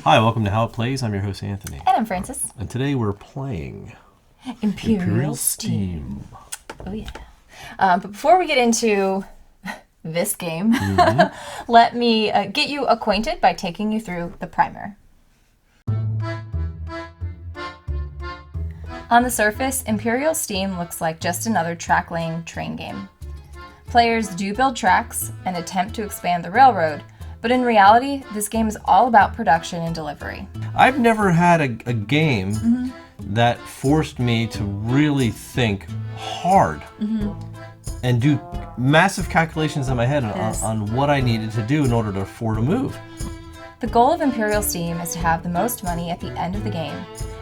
Hi, welcome to How It Plays. I'm your host, Anthony. And I'm Francis. And today we're playing Imperial Steam. Oh, yeah. But before we get into this game, let me get you acquainted by taking you through the primer. On the surface, Imperial Steam looks like just another track-laying train game. Players do build tracks and attempt to expand the railroad, but in reality, this game is all about production and delivery. I've never had a game that forced me to really think hard and do massive calculations in my head on what I needed to do in order to afford a move. The goal of Imperial Steam is to have the most money at the end of the game,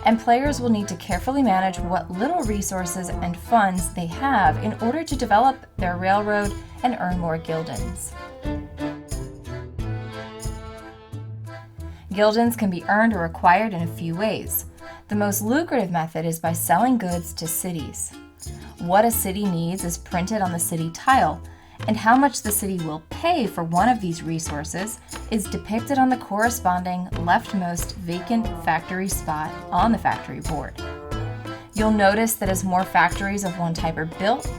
and players will need to carefully manage what little resources and funds they have in order to develop their railroad and earn more guildens. Guildens can be earned or acquired in a few ways. The most lucrative method is by selling goods to cities. What a city needs is printed on the city tile, and how much the city will pay for one of these resources is depicted on the corresponding leftmost vacant factory spot on the factory board. You'll notice that as more factories of one type are built,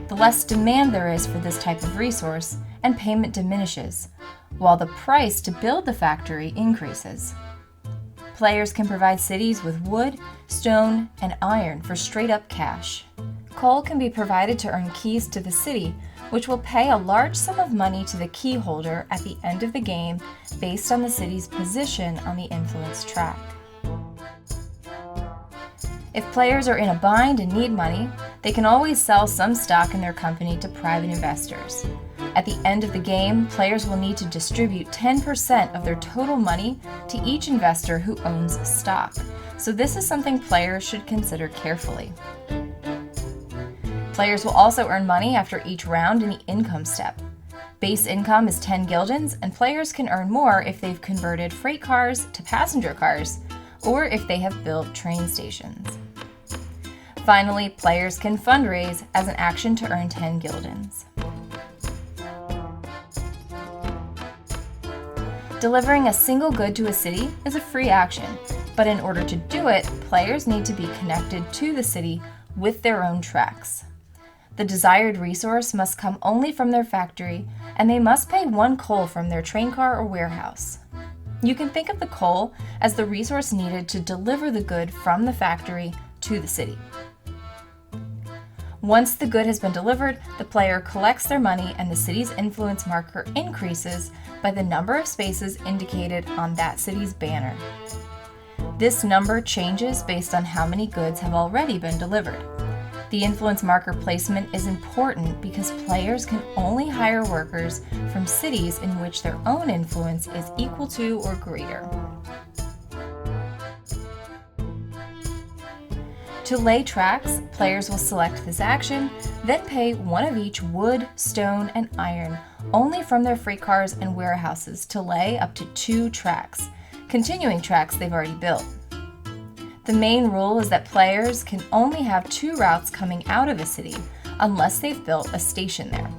the less demand there is for this type of resource, and payment diminishes, while the price to build the factory increases. Players can provide cities with wood, stone, and iron for straight-up cash. Coal can be provided to earn keys to the city, which will pay a large sum of money to the key holder at the end of the game based on the city's position on the influence track. If players are in a bind and need money, they can always sell some stock in their company to private investors. At the end of the game, players will need to distribute 10% of their total money to each investor who owns stock, so this is something players should consider carefully. Players will also earn money after each round in the income step. Base income is 10 guildens, and players can earn more if they've converted freight cars to passenger cars, or if they have built train stations. Finally, players can fundraise as an action to earn 10 guildens. Delivering a single good to a city is a free action, but in order to do it, players need to be connected to the city with their own tracks. The desired resource must come only from their factory, and they must pay one coal from their train car or warehouse. You can think of the coal as the resource needed to deliver the good from the factory to the city. Once the good has been delivered, the player collects their money and the city's influence marker increases by the number of spaces indicated on that city's banner. This number changes based on how many goods have already been delivered. The influence marker placement is important because players can only hire workers from cities in which their own influence is equal to or greater. To lay tracks, players will select this action, then pay one of each wood, stone, and iron only from their freight cars and warehouses to lay up to 2 tracks, continuing tracks they've already built. The main rule is that players can only have 2 routes coming out of a city unless they've built a station there.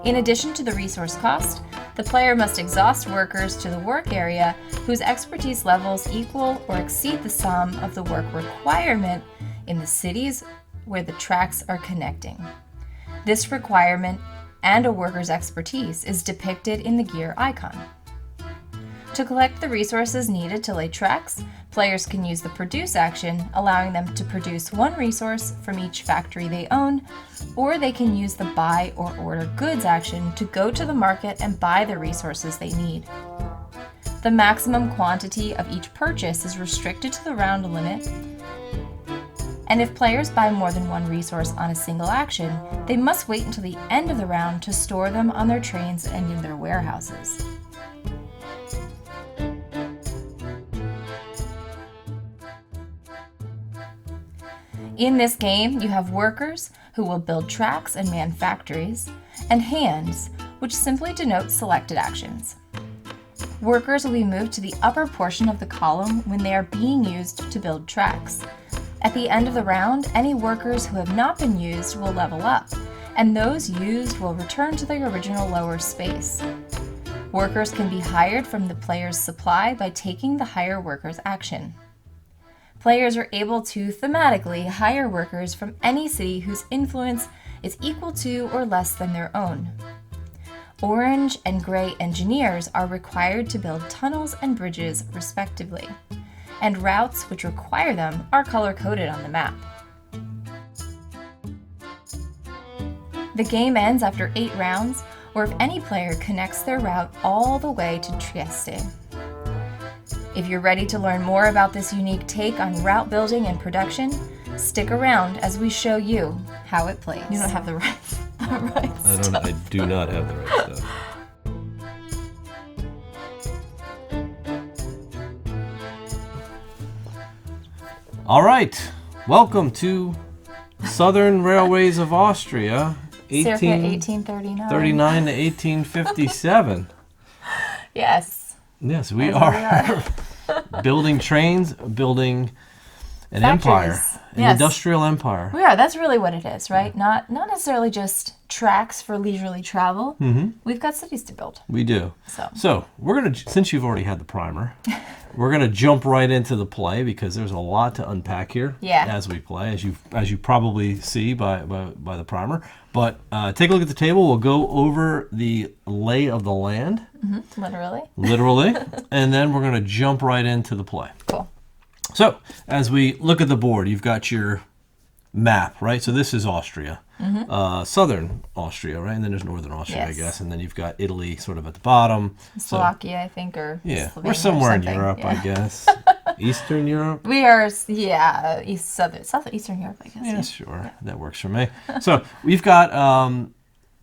In addition to the resource cost, the player must exhaust workers to the work area whose expertise levels equal or exceed the sum of the work requirement in the cities where the tracks are connecting. This requirement and a worker's expertise is depicted in the gear icon. To collect the resources needed to lay tracks, players can use the produce action, allowing them to produce one resource from each factory they own, or they can use the buy or order goods action to go to the market and buy the resources they need. The maximum quantity of each purchase is restricted to the round limit, and if players buy more than one resource on a single action, they must wait until the end of the round to store them on their trains and in their warehouses. In this game, you have workers, who will build tracks and man factories, and hands, which simply denote selected actions. Workers will be moved to the upper portion of the column when they are being used to build tracks. At the end of the round, any workers who have not been used will level up, and those used will return to their original lower space. Workers can be hired from the player's supply by taking the hire workers action. Players are able to thematically hire workers from any city whose influence is equal to or less than their own. Orange and gray engineers are required to build tunnels and bridges, respectively, and routes which require them are color-coded on the map. The game ends after 8 rounds, or if any player connects their route all the way to Trieste. If you're ready to learn more about this unique take on route building and production, stick around as we show you how it plays. You don't have the right stuff. I do not have the right stuff. All right, welcome to Southern Railways of Austria, Circa 1839. 39 to 1857. Yes. Yes, we are building trains, building an empire, an industrial empire. We are. That's really what it is, right? Not necessarily just tracks for leisurely travel. Mm-hmm. We've got cities to build. We do. So we're gonna, since you've already had the primer, we're gonna jump right into the play because there's a lot to unpack here as we play, as you probably see by the primer. But take a look at the table. We'll go over the lay of the land. Mm-hmm. Literally. And then we're gonna jump right into the play. Cool. So, as we look at the board, you've got your map, right? So this is Austria, southern Austria, right? And then there's northern Austria, I guess. And then you've got Italy sort of at the bottom. Slovakia, I think, or Slovenia, we're somewhere in Europe, I guess. Eastern Europe? We are, southeastern Europe, I guess. Yeah, sure. That works for me. So, we've got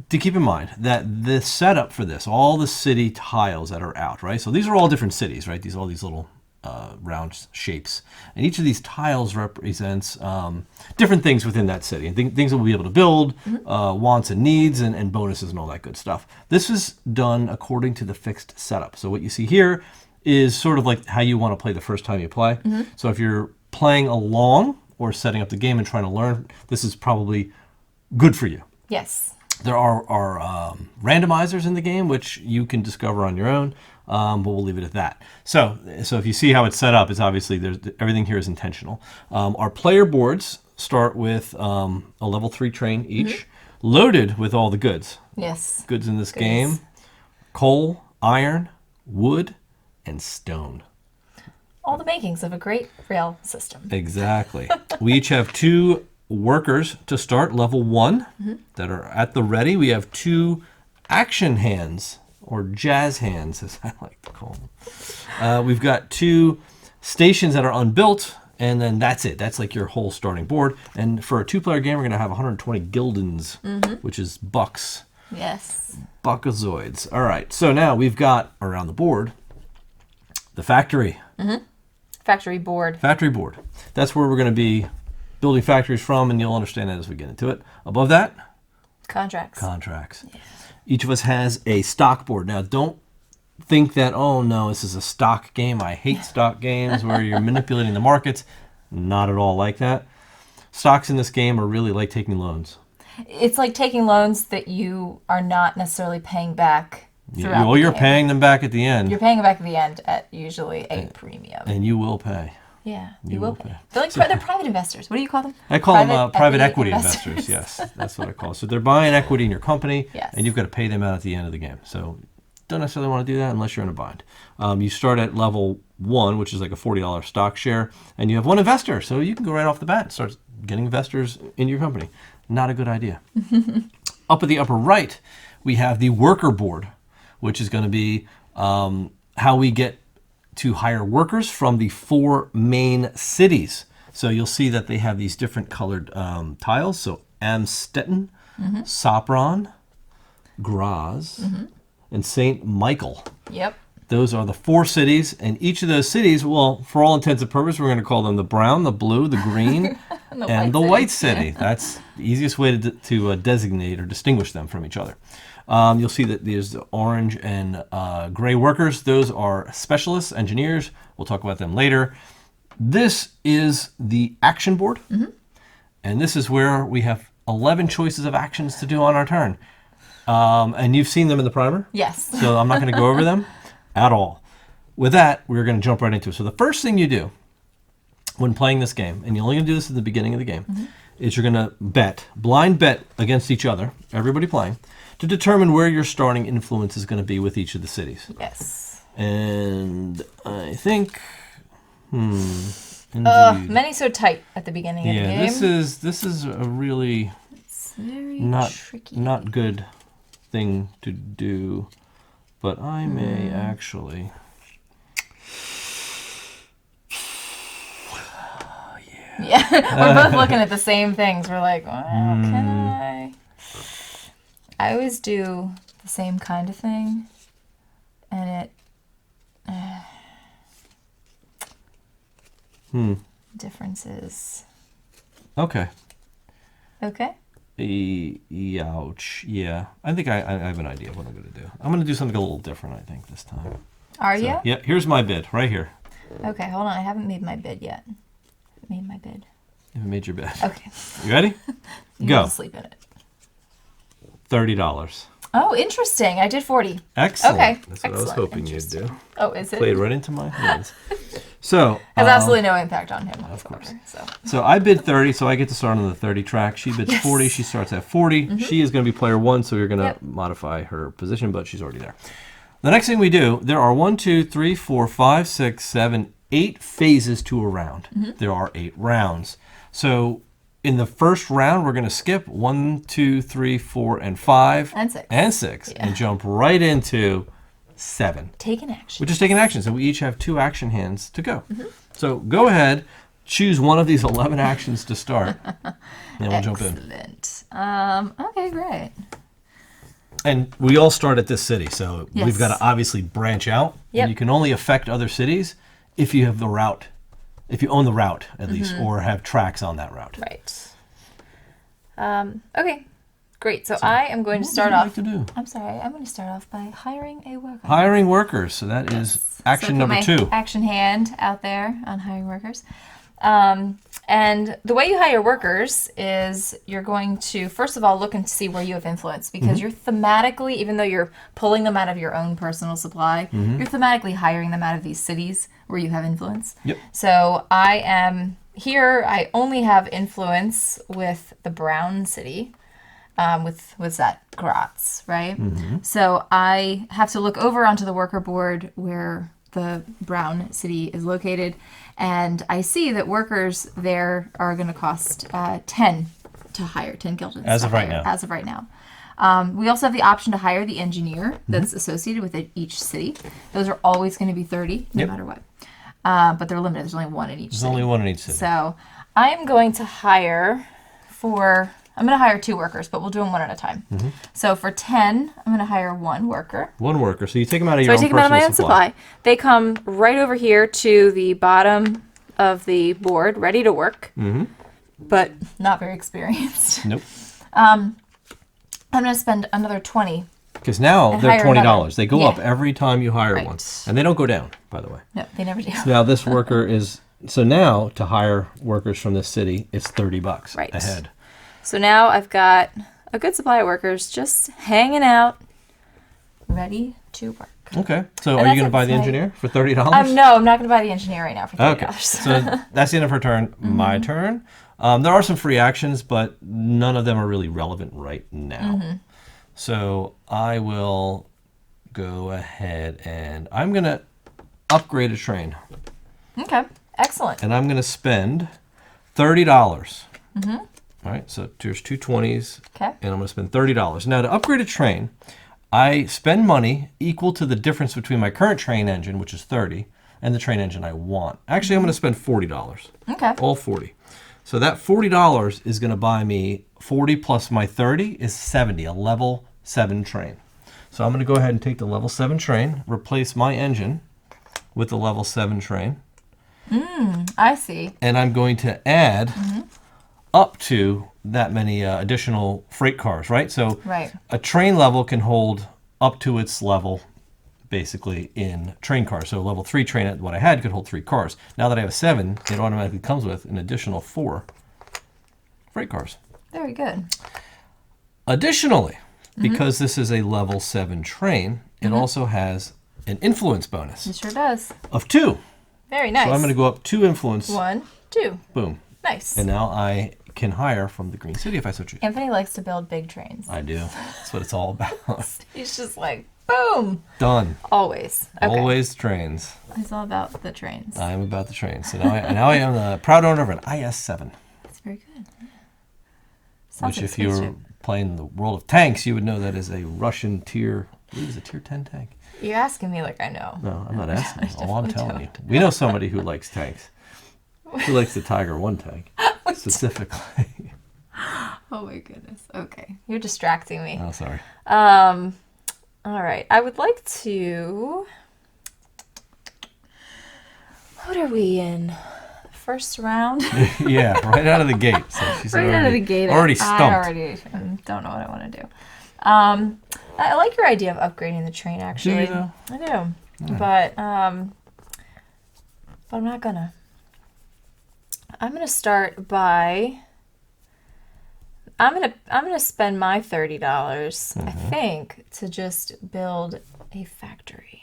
to keep in mind that the setup for this, all the city tiles that are out, right? So these are all different cities, right? All these little round shapes, and each of these tiles represents different things within that city, and things that we'll be able to build, wants and needs, and bonuses and all that good stuff. This is done according to the fixed setup. So what you see here is sort of like how you want to play the first time you play. So if you're playing along or setting up the game and trying to learn, this is probably good for you. Yes. There are randomizers in the game, which you can discover on your own, but we'll leave it at that. So if you see how it's set up, it's obviously everything here is intentional. Our player boards start with a level 3 train each, loaded with all the goods. Yes. Goods in this game: coal, iron, wood, and stone. All the makings of a great rail system. Exactly. We each have 2 workers to start, level 1, that are at the ready. We have 2 action hands, or jazz hands, as I like to call them. We've got 2 stations that are unbuilt, and then that's it. That's like your whole starting board. And for a 2-player game, we're going to have 120 guildens, which is bucks. Yes. Buckazoids. All right, so now we've got around the board the factory. Factory board. Factory board. That's where we're going to be building factories from, and you'll understand that as we get into it. Above that, contracts. Yeah. Each of us has a stock board. Now, don't think that, oh no, this is a stock game. I hate stock games where you're manipulating the markets. Not at all like that. Stocks in this game are really like taking loans. It's like taking loans that you are not necessarily paying back throughout the game. You're paying them back at the end. You're paying them back at the end at usually a premium. And you will pay. Yeah, you will pay. They're like they're private investors. What do you call them? I call them private equity investors. Yes, that's what I call it. So they're buying equity in your company, and you've got to pay them out at the end of the game. So don't necessarily want to do that unless you're in a bind. You start at level 1, which is like a $40 stock share, and you have 1 investor. So you can go right off the bat and start getting investors in your company. Not a good idea. Up at the upper right, we have the worker board, which is going to be how we get to hire workers from the 4 main cities. So you'll see that they have these different colored tiles. So Amstetten, Sopron, Graz, and St. Michael. Yep. Those are the 4 cities, and each of those cities, well, for all intents and purposes, we're going to call them the brown, the blue, the green, and the white city. That's the easiest way to designate or distinguish them from each other. You'll see that there's the orange and gray workers. Those are specialists, engineers. We'll talk about them later. This is the action board, and this is where we have 11 choices of actions to do on our turn. And you've seen them in the primer? Yes. So I'm not going to go over them at all. With that, we're going to jump right into it. So the first thing you do when playing this game, and you're only going to do this at the beginning of the game, is you're going to blind bet against each other, everybody playing, to determine where your starting influence is going to be with each of the cities. Yes. And I think, indeed. Many so tight at the beginning of the game. Yeah, this is a really tricky. not good thing to do, but I may actually. Yeah, we're both looking at the same things. We're like, well, can I? I always do the same kind of thing, and it differences. Okay. Okay. Ouch. Yeah, I think I have an idea of what I'm going to do. I'm going to do something a little different, I think, this time. Are you? Yeah, here's my bid, right here. Okay, hold on. I haven't made my bid yet. Made my bid. You haven't made your bid. Okay. You ready? You Go. have to sleep in it. $30. Oh, interesting. I did 40. Excellent. Okay. That's what I was hoping you'd do. Oh, is it? Played right into my hands. So has absolutely no impact on him. Of course. So I bid 30, so I get to start on the 30 track. She bids 40. She starts at 40. She is going to be player 1, so you're going to modify her position, but she's already there. The next thing we do, there are 1, 2, 3, 4, 5, 6, 7, 8 phases to a round. There are 8 rounds. So in the first round, we're going to skip 1, 2, 3, 4, and 5. And 6. And jump right into 7. Take an action. We're just taking action. So we each have 2 action hands to go. So go ahead, choose one of these 11 actions to start. And we'll jump in. Excellent. Okay, great. And we all start at this city, so Yes. we've got to obviously branch out. Yep. And you can only affect other cities if you have the route, if you own the route at least, or have tracks on that route. Right. Okay, great. So I am going to start What off. would you like to do? I'm sorry. I'm going to start off by hiring a worker. Hiring workers. So that is action So put number my 2. Action hand out there on hiring workers. And the way you hire workers is you're going to, first of all, look and see where you have influence, because you're thematically, even though you're pulling them out of your own personal supply, you're thematically hiring them out of these cities where you have influence. Yep. So I am here, I only have influence with the brown city, with that Graz, right? So I have to look over onto the worker board where the brown city is located, and I see that workers there are going to cost 10 to hire, 10 guildens. As of right hire, now. As of right now. We also have the option to hire the engineer that's associated with each city. Those are always going to be 30, no matter what. But they're limited. There's only one in each city. There's only one in each city. So I'm going to hire I'm going to hire 2 workers, but we'll do them one at a time. So for 10, I'm going to hire 1 worker. 1 worker. So you take them out of So your I own take them out of my own personal supply. supply. They come right over here to the bottom of the board, ready to work, but not very experienced. Nope. I'm going to spend another 20. Because now And they're hire $20. another. They go Yeah. up every time you hire Right. one. And they don't go down, by the way. No, they never do. Now this worker is, so now to hire workers from this city, it's $30 Right. a head. So now I've got a good supply of workers just hanging out, ready to work. Okay. So And are you going to that's buy the it. engineer for $30? No, I'm not going to buy the engineer right now for $30. Okay. So that's the end of her turn. My turn. There are some free actions, but none of them are really relevant right now. So I will go ahead and I'm going to upgrade a train. Okay, excellent. And I'm going to spend $30. All right, so there's 2 20s. Okay. And I'm going to spend $30. Now, to upgrade a train, I spend money equal to the difference between my current train engine, which is 30, and the train engine I want. Actually, I'm going to spend $40. Okay. All 40. So that $40 is going to buy me 40 plus my 30 is 70, a level 7 train. So I'm going to go ahead and take the level 7 train, replace my engine with the level 7 train. I see. And I'm going to add up to that many additional freight cars, right? So Right. a train level can hold up to its level, basically, in train cars. So a level 3 train, what I had, could hold 3 cars. Now that I have a 7, it automatically comes with an additional 4 freight cars. Very good. Additionally, because this is a level 7 train, it also has an influence bonus. It sure does. Of 2. Very nice. So I'm going to go up 2 influence. 1, 2. Boom. Nice. And now I can hire from the Green City if I so choose. Anthony likes to build big trains. I do. That's what it's all about. He's just like, boom. Done. Always. Okay. Always trains. It's all about the trains. I'm about the trains. So now I am the proud owner of an IS-7. That's very good. Yeah. Sounds Which, like if you were playing the World of Tanks, you would know that is a Russian tier. I believe it's a tier 10 tank. You're asking me like I know. No, I'm not asking. I All I'm definitely telling you. We know somebody who likes tanks. Who likes the Tiger 1 tank specifically. Oh my goodness. Okay. You're distracting me. Oh, sorry. All right. I would like to. What are we in? First round? Yeah, right out of the gate. So she's Right out of the gate. Already stumped. I already don't know what I want to do. I like your idea of upgrading the train, actually. Do you, though? I do. But I'm not gonna. I'm gonna start by. I'm gonna spend my $30, I think, to just build a factory.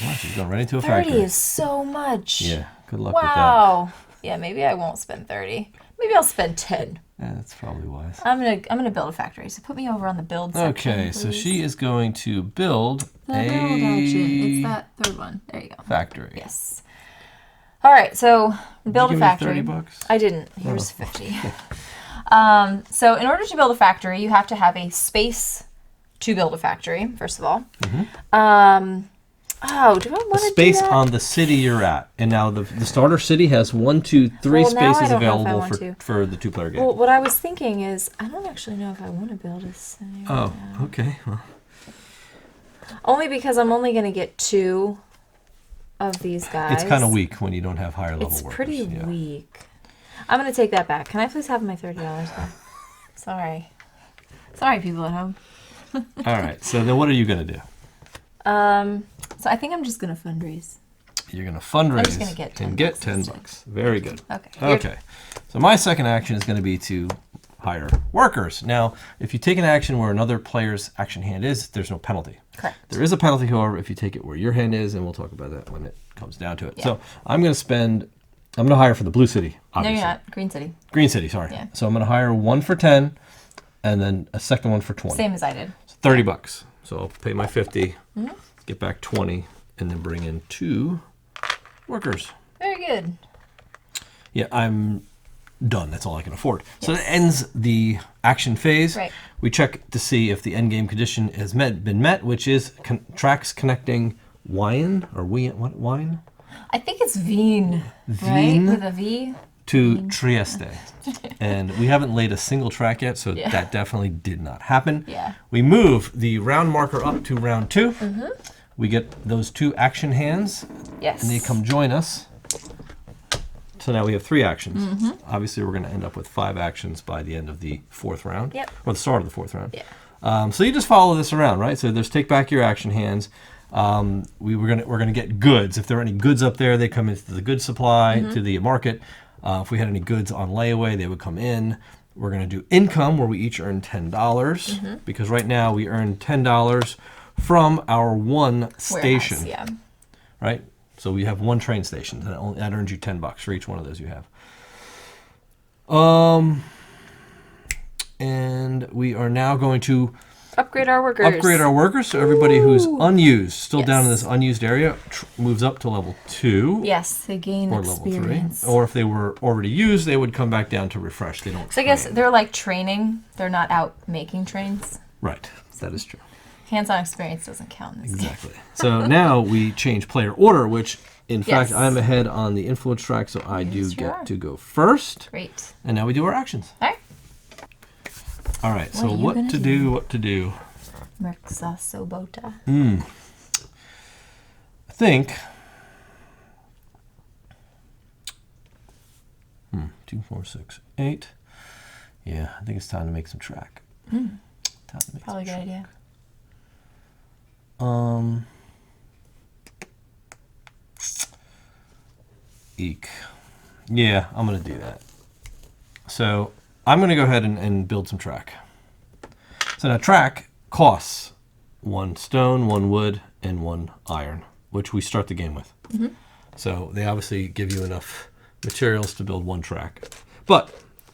Wow, she's going right into a 30 factory. is so much. Yeah, good luck with that. Wow. Yeah, maybe I won't spend 30. Maybe I'll spend 10. Yeah, that's probably wise. I'm gonna build a factory. So put me over on the build section. Okay, so she is going to build The build action. It's that third one. There you go. factory. Yes. All right, so build Did a you give me factory. $30? I didn't. Here's 50. So in order to build a factory, you have to have a space to build a factory, first of all. Oh, do I want to do Space that? on the city you're at. And now the starter city has 1, 2, 3 Well, now I spaces don't know if I available want to. for the 2-player game. Well, what I was thinking is, I don't actually know if I want to build a city. Oh, okay. Well, Only because I'm only going to get 2 of these guys. it's kind of weak when you don't have higher level It's workers. pretty yeah. weak. I'm going to take that back. Can I please have my $30 back? Sorry. Sorry, people at home. All right. So then what are you going to do? So I think I'm just going to fundraise. You're going to fundraise I'm just gonna get 10 and get bucks 10 instead. bucks. Very good. Okay. Okay. So my second action is going to be to hire workers. Now, if you take an action where another player's action hand is, there's no penalty. Correct. There is a penalty, however, if you take it where your hand is, and we'll talk about that when it comes down to it. Yeah. So I'm going to hire for the blue city, obviously. No, you're not. Green City. Green city, sorry. Yeah. So I'm going to hire 1 for 10 and then a second one for 20. Same as I did. So 30 bucks. So I'll pay my 50, get back 20, and then bring in 2 workers. Very good. Yeah, I'm done. That's all I can afford. So that ends the action phase. Right. We check to see if the end game condition has been met, which is tracks connecting Wien or what Wien I think it's Wien, Wien? right? With a V. to Trieste. And we haven't laid a single track yet, so Yeah. that definitely did not happen. Yeah. We move the round marker up to round 2. We get those 2 action hands, Yes. and they come join us. So now we have 3 actions. Obviously, we're going to end up with 5 actions by the end of the 4th round, Yep. or the start of the 4th round. Yeah. So you just follow this around, right? So there's take back your action hands. We're gonna get goods. If there are any goods up there, they come into the goods supply to the market. If we had any goods on layaway, they would come in. We're gonna do income where we each earn $10 because right now we earn $10 from our 1 station, Warehouse, yeah. right? So we have 1 train station that earns you $10 for each one of those you have. And we are now going to Upgrade our workers. So everybody who's unused, still down in Yes. this unused area, moves up to level 2 Yes, they gain or level experience. 3. Or if they were already used, they would come back down to refresh. They don't. So I guess train. they're like training. They're not out making trains. Right. That is true. Hands-on experience doesn't count in this game. Exactly. So now we change player order, which in fact Yes. I'm ahead on the influence track, so I do Yes, you get are. to go first. Great. And now we do our actions. All right. All right. So are you what gonna to do? do? What to do? Merxa Sobota. I think. 2, 4, 6, 8. Yeah, I think it's time to make some track. Time to make Probably a some good idea. Eek. Yeah, I'm gonna do that. So I'm gonna go ahead and build some track. So now track costs 1 stone, 1 wood, and 1 iron, which we start the game with. So they obviously give you enough materials to build 1 track. But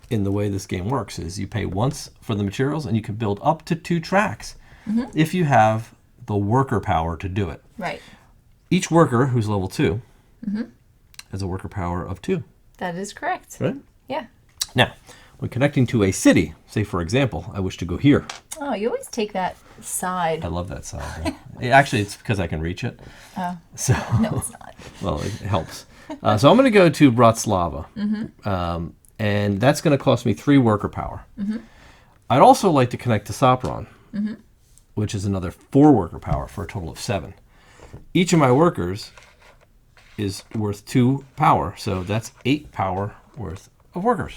in the way this game works is you pay once for the materials and you can build up to 2 tracks if you have the worker power to do it. Right. Each worker who's level 2 has a worker power of 2. That is correct. Right? Yeah. Now, when connecting to a city, say for example, I wish to go here. Oh, you always take that side. I love that side. Actually, it's because I can reach it. Oh. So, No, it's not. well, it helps. So I'm going to go to Bratislava, and that's going to cost me 3 worker power. I'd also like to connect to Sopron, which is another 4 worker power for a total of 7. Each of my workers is worth 2 power, so that's 8 power worth of workers.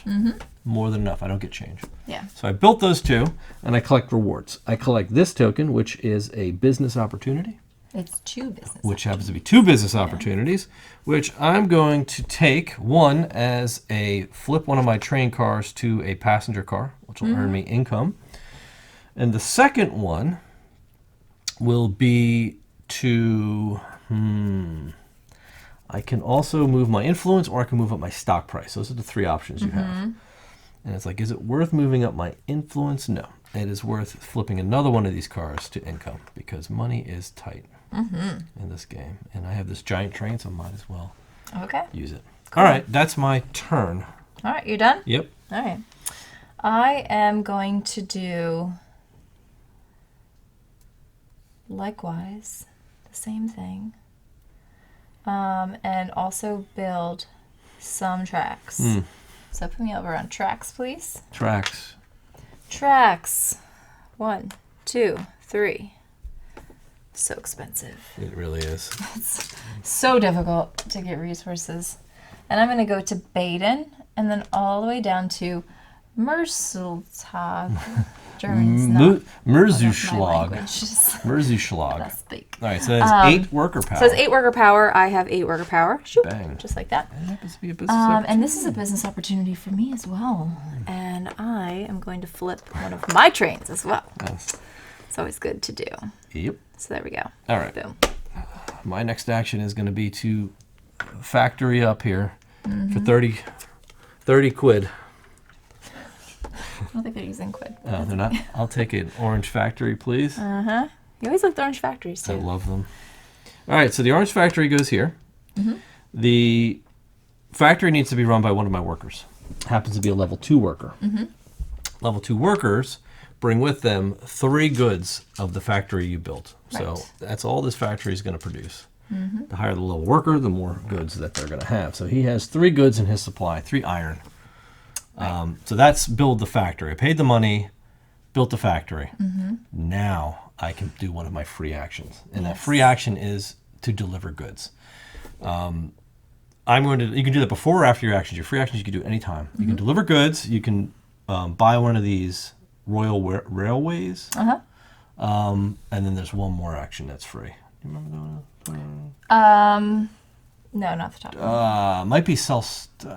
More than enough. I don't get change. Yeah. So I built those 2, and I collect rewards. I collect this token, which is a business opportunity. It's 2 business. Which happens to be 2 business opportunities, which I'm going to take one as a flip one of my train cars to a passenger car, which will earn me income. And the second one will be to, I can also move my influence or I can move up my stock price. Those are the 3 options you have. And it's like, is it worth moving up my influence? No. It is worth flipping another one of these cars to income because money is tight in this game. And I have this giant train, so I might as well use it. Cool. All right, that's my turn. All right, you're done? Yep. All right. I am going to do likewise the same thing. And also build some tracks. So put me over on tracks, please. Tracks. Tracks. 1, 2, 3. So expensive. It really is. It's so difficult to get resources. And I'm going to go to Baden and then all the way down to Merseltag. German's not Merzuschlag. Merzuschlag. Merzuschlag. All right, so that's 8 worker power. So it's 8 worker power. I have 8 worker power. Shoop, Bang. just like that. And happens to be a business opportunity. And this is a business opportunity for me as well. And I am going to flip one of my trains as well. Yes. It's always good to do. Yep. So there we go. All right. Boom. My next action is going to be to factory up here for 30 quid. I don't think they're using quid. Oh, they're not? I'll take an orange factory, please. You always like the orange factories, too. I love them. All right, so the orange factory goes here. The factory needs to be run by one of my workers. Happens to be a level 2 worker. Level 2 workers bring with them 3 goods of the factory you built. So that's all this factory is going to produce. The higher the level worker, the more goods that they're going to have. So he has 3 goods in his supply, 3 iron. So that's build the factory. I paid the money, built the factory. Now I can do one of my free actions. And that free action is to deliver goods. You can do that before or after your actions. Your free actions you can do anytime. You can deliver goods. You can buy one of these royal railways. And then there's one more action that's free. Do you remember that one? No, not the top one. Might be sell.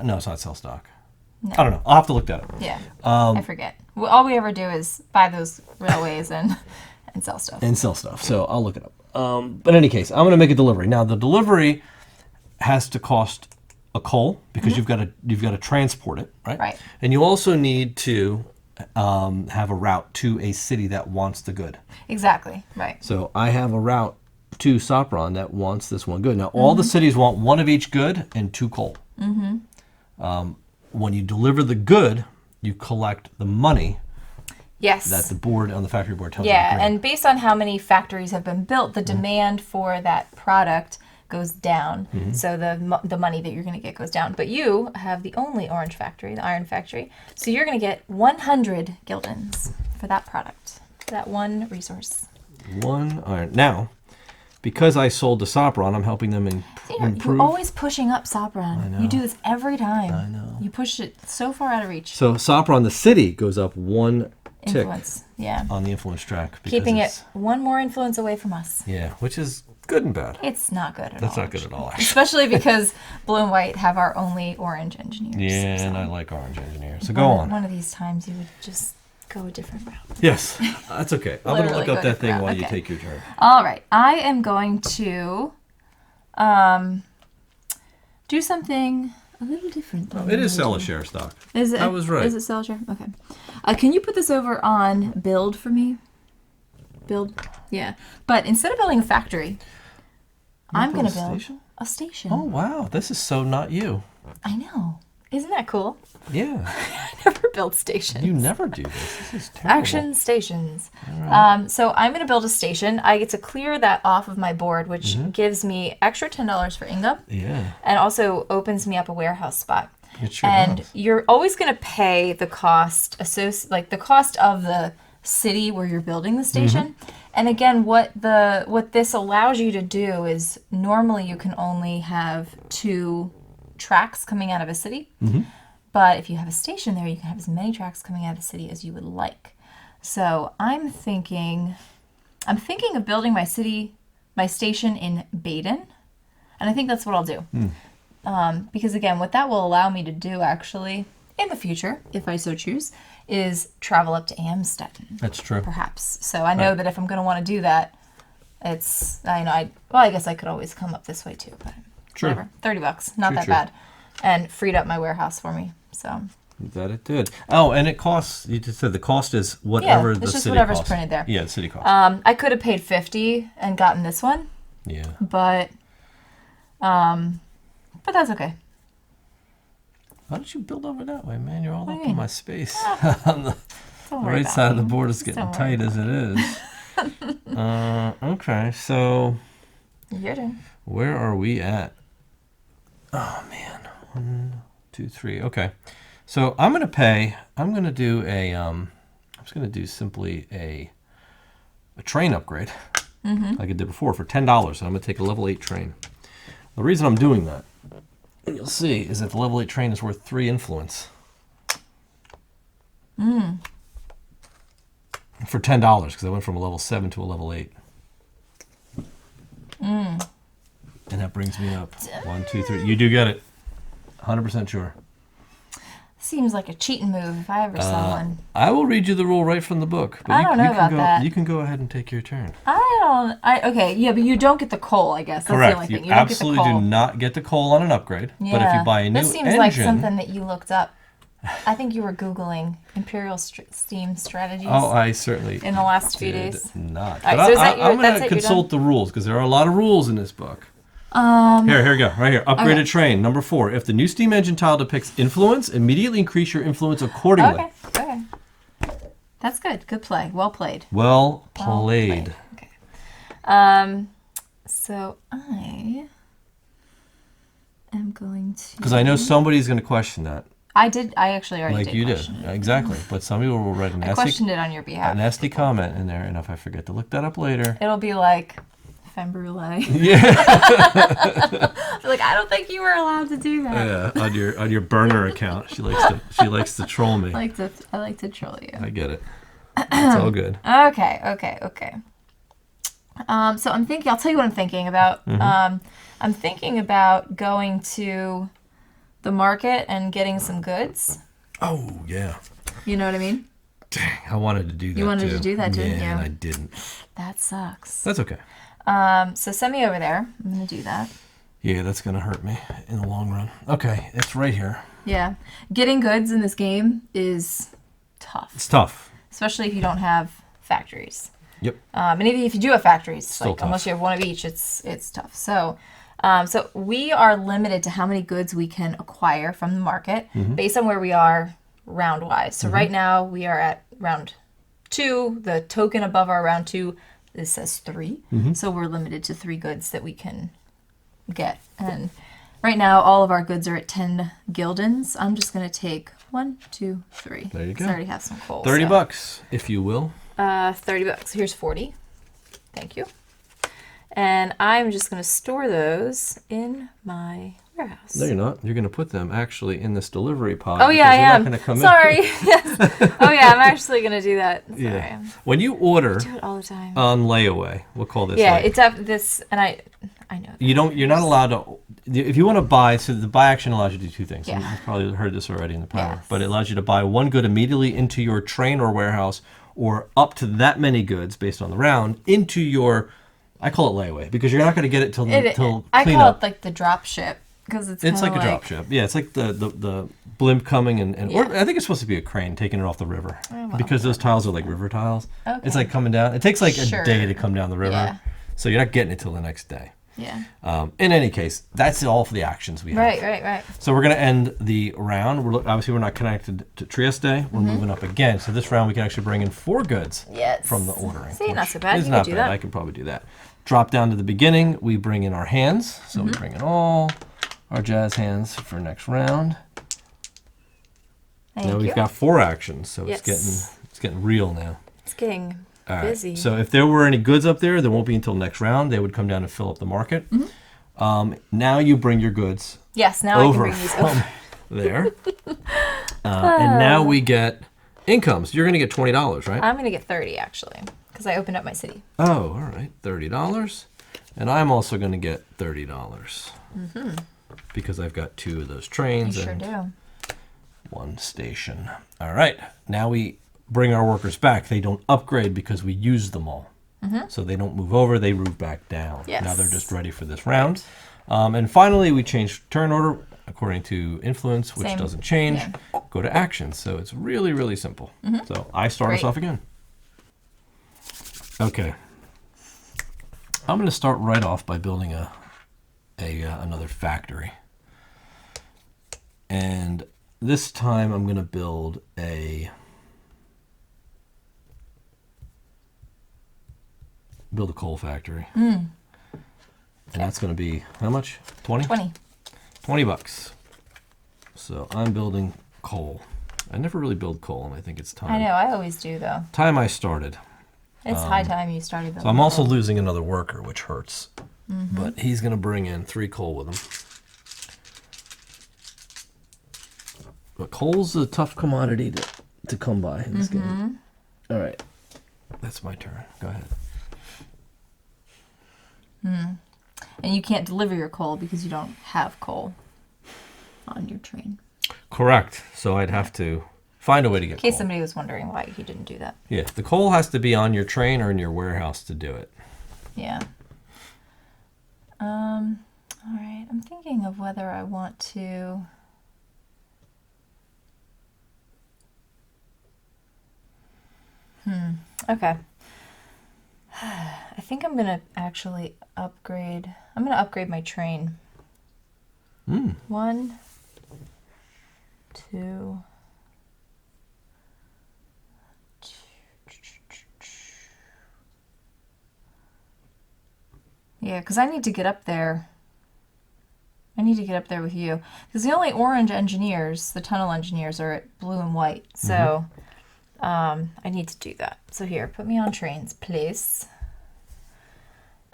No, it's not sell stock. No. I don't know. I'll have to look that up. Yeah, I forget. All we ever do is buy those railways and sell stuff. And sell stuff. So I'll look it up. But in any case, I'm going to make a delivery. Now the delivery has to cost a coal because you've got to transport it, right? Right. And you also need to have a route to a city that wants the good. Exactly. Right. So I have a route to Sopron that wants this one good. Now all the cities want one of each good and 2 coal. When you deliver the good, you collect the money that the board on the factory board tells you. Yeah, and based on how many factories have been built, the demand for that product goes down. So the money that you're going to get goes down. But you have the only orange factory, the iron factory. So you're going to get 100 guildens for that product, for that one resource. 1 iron. Now, because I sold to Sopron, I'm helping them improve. You're always pushing up Sopron. I know. You do this every time. I know. You push it so far out of reach. So Sopron, the city, goes up 1 tick Influence, yeah. on the influence track. Keeping it 1 more influence away from us. Yeah, which is good and bad. It's not good at all. That's not good at all, actually. Especially because blue and white have our only orange engineers. Yeah, so and I like orange engineers. So go on. One of these times you would just go a different route. Yes, that's okay. I'm going to look up that thing while you take your turn. All right. I am going to do something a little different. It is sell a share stock. Is it? I was right. Is it sell a share? Okay. Can you put this over on build for me? Build? Yeah. But instead of building a factory, I'm going to build a station. Oh, wow. This is so not you. I know. Isn't that cool? Yeah. I never build stations. You never do this. This is terrible. Action stations. Right. So I'm going to build a station. I get to clear that off of my board, which gives me extra $10 for income. Yeah. And also opens me up a warehouse spot. It sure And does. you're always going to pay the cost, like the cost of the city where you're building the station. And again, what this allows you to do is normally you can only have 2 tracks coming out of a city. But if you have a station there, you can have as many tracks coming out of the city as you would like. So I'm thinking of building my station in Baden. And I think that's what I'll do. Because again, what that will allow me to do actually in the future, if I so choose, is travel up to Amstetten. That's true. Perhaps. So I know that if I'm going to want to do that, I guess I could always come up this way too, but whatever. $30, not that bad. And freed up my warehouse for me. So that it did. Oh, and it costs, you just said the cost is whatever the city costs. It's just whatever's printed there. Yeah, the city cost. I could have paid $50 and gotten this one. Yeah. But that's okay. Why don't you build over that way, man? You're all up mean? in my space. On the worry right about side of me. the board is getting tight as it is. Okay, so Your turn. where are we at? Oh, man. 1, 2, 3. Okay. So I'm going to do I'm just going to do simply a train upgrade like I did before for $10. And I'm going to take a level 8 train. The reason I'm doing that, and you'll see, is that the level 8 train is worth 3 influence. For $10, because I went from a level 7 to a level 8. And that brings me up 1, 2, 3. You do get it. 100% sure. Seems like a cheating move if I ever saw one. I will read you the rule right from the book. But I don't know about that. You can go ahead and take your turn. Okay, yeah, but you don't get the coal, I guess. That's Correct. the only thing. You absolutely do not get the coal on an upgrade. Yeah. But if you buy a new engine... This seems like something that you looked up. I think you were Googling Imperial Steam strategies. Oh, I certainly in the last few days. Not. All right, but so is that I'm going to consult the rules, because there are a lot of rules in this book. Here we go. Right here. Upgraded train. Number 4. If the new steam engine tile depicts influence, immediately increase your influence accordingly. Okay. That's good. Good play. Well played. Well played. Okay. So I am going to... Because I know somebody's going to question that. I actually already did. Like you did. Exactly. But some people will write a I questioned it on your behalf. a nasty comment in there, and if I forget to look that up later... It'll be like... Femme brulee. Yeah. Like, I don't think you were allowed to do that. Yeah, on your burner account. She likes to troll me. I like to troll you. I get it. It's all good. Okay. So I'm thinking, I'll tell you what I'm thinking about. I'm thinking about going to the market and getting some goods. Oh, yeah. You know what I mean? Dang, I wanted to do that. You wanted to do that, didn't you? And I didn't. That sucks. That's okay. So send me over there. I'm going to do that. Yeah, that's going to hurt me in the long run. Okay, it's right here. Yeah. Getting goods in this game is tough. It's tough. Especially if you don't have factories. Yep. And even if you do have factories, Still like tough. unless you have one of each, it's tough. So we are limited to how many goods we can acquire from the market based on where we are round-wise. So right now we are at round 2. The token above our round 2, this says 3. So we're limited to 3 goods that we can get. And right now all of our goods are at 10 guildens. I'm just going to take 1, 2, 3. There you go. I already have some coal. $30, if you will. $30. Here's 40. Thank you. And I'm just going to store those in my warehouse. No, you're not. You're going to put them actually in this delivery pod. Oh, yeah, I am. Not come Sorry. Yes. Oh, yeah, I'm actually going to do that. Sorry. Yeah. When you order I do it all the time. on layaway, we'll call this. Yeah, it's up this, and I know. That. You're not allowed to. If you want to buy, so the buy action allows you to do two things. Yeah. You've probably heard this already in the primer, Yes. but it allows you to buy one good immediately into your train or warehouse, or up to that many goods based on the round into your. I call it layaway because you're not going to get it till I cleanup. call it like the drop ship because it's like a drop ship. Yeah, it's like the blimp coming and or I think it's supposed to be a crane taking it off the river because those tiles are like river tiles. Okay. It's like coming down. It takes like Sure. a day to come down the river, Yeah. so you're not getting it till the next day. Yeah. In any case, that's all for the actions we have. Right. So we're going to end the round. Obviously, we're not connected to Trieste. We're moving up again. So this round, we can actually bring in 4 goods Yes. from the ordering. See, not so bad. It's You not could do bad. that. I can probably do that. Drop down to the beginning. We bring in our hands. So we bring in all our jazz hands for next round. Thank Now you. we've got 4 actions. So Yes. it's getting real now. It's getting All right. busy. So if there were any goods up there won't be until next round. They would come down and fill up the market. Now you bring your goods Yes, now I can over bring these from over. there. And now we get incomes. You're going to get $20, right? I'm going to get 30 actually because I opened up my city. Oh, all right. $30. And I'm also going to get $30 because I've got 2 of those You trains sure and do. 1 station. All right. Now we bring our workers back. They don't upgrade because we use them all. So they don't move over, they move back down. Yes. Now they're just ready for this round. And finally, we change turn order according to influence, which Same. doesn't change. Yeah. Go to actions. So it's really, really simple. So I start us Great. off again. Okay. I'm going to start right off by building another factory. And this time I'm going to build a coal factory. And that's going to be how much? 20? 20. $20. So I'm building coal. I never really build coal, and I think it's time. I know, I always do though. Time I started. It's high time you started building. So I'm also losing another worker, which hurts. But he's going to bring in 3 coal with him. But coal's a tough commodity to come by in this game. All right. That's my turn. Go ahead. And you can't deliver your coal because you don't have coal on your train. Correct. So I'd have to find a way to get In case coal. somebody was wondering why he didn't do that. Yeah, the coal has to be on your train or in your warehouse to do it. Yeah. All right. I'm thinking of whether I want to. Okay. I think I'm gonna actually upgrade. I'm gonna upgrade my train. 1, 2. Yeah, because I need to get up there. I need to get up there with you. Because the only orange engineers, the tunnel engineers, are at blue and white. So I need to do that. So here, put me on trains, please.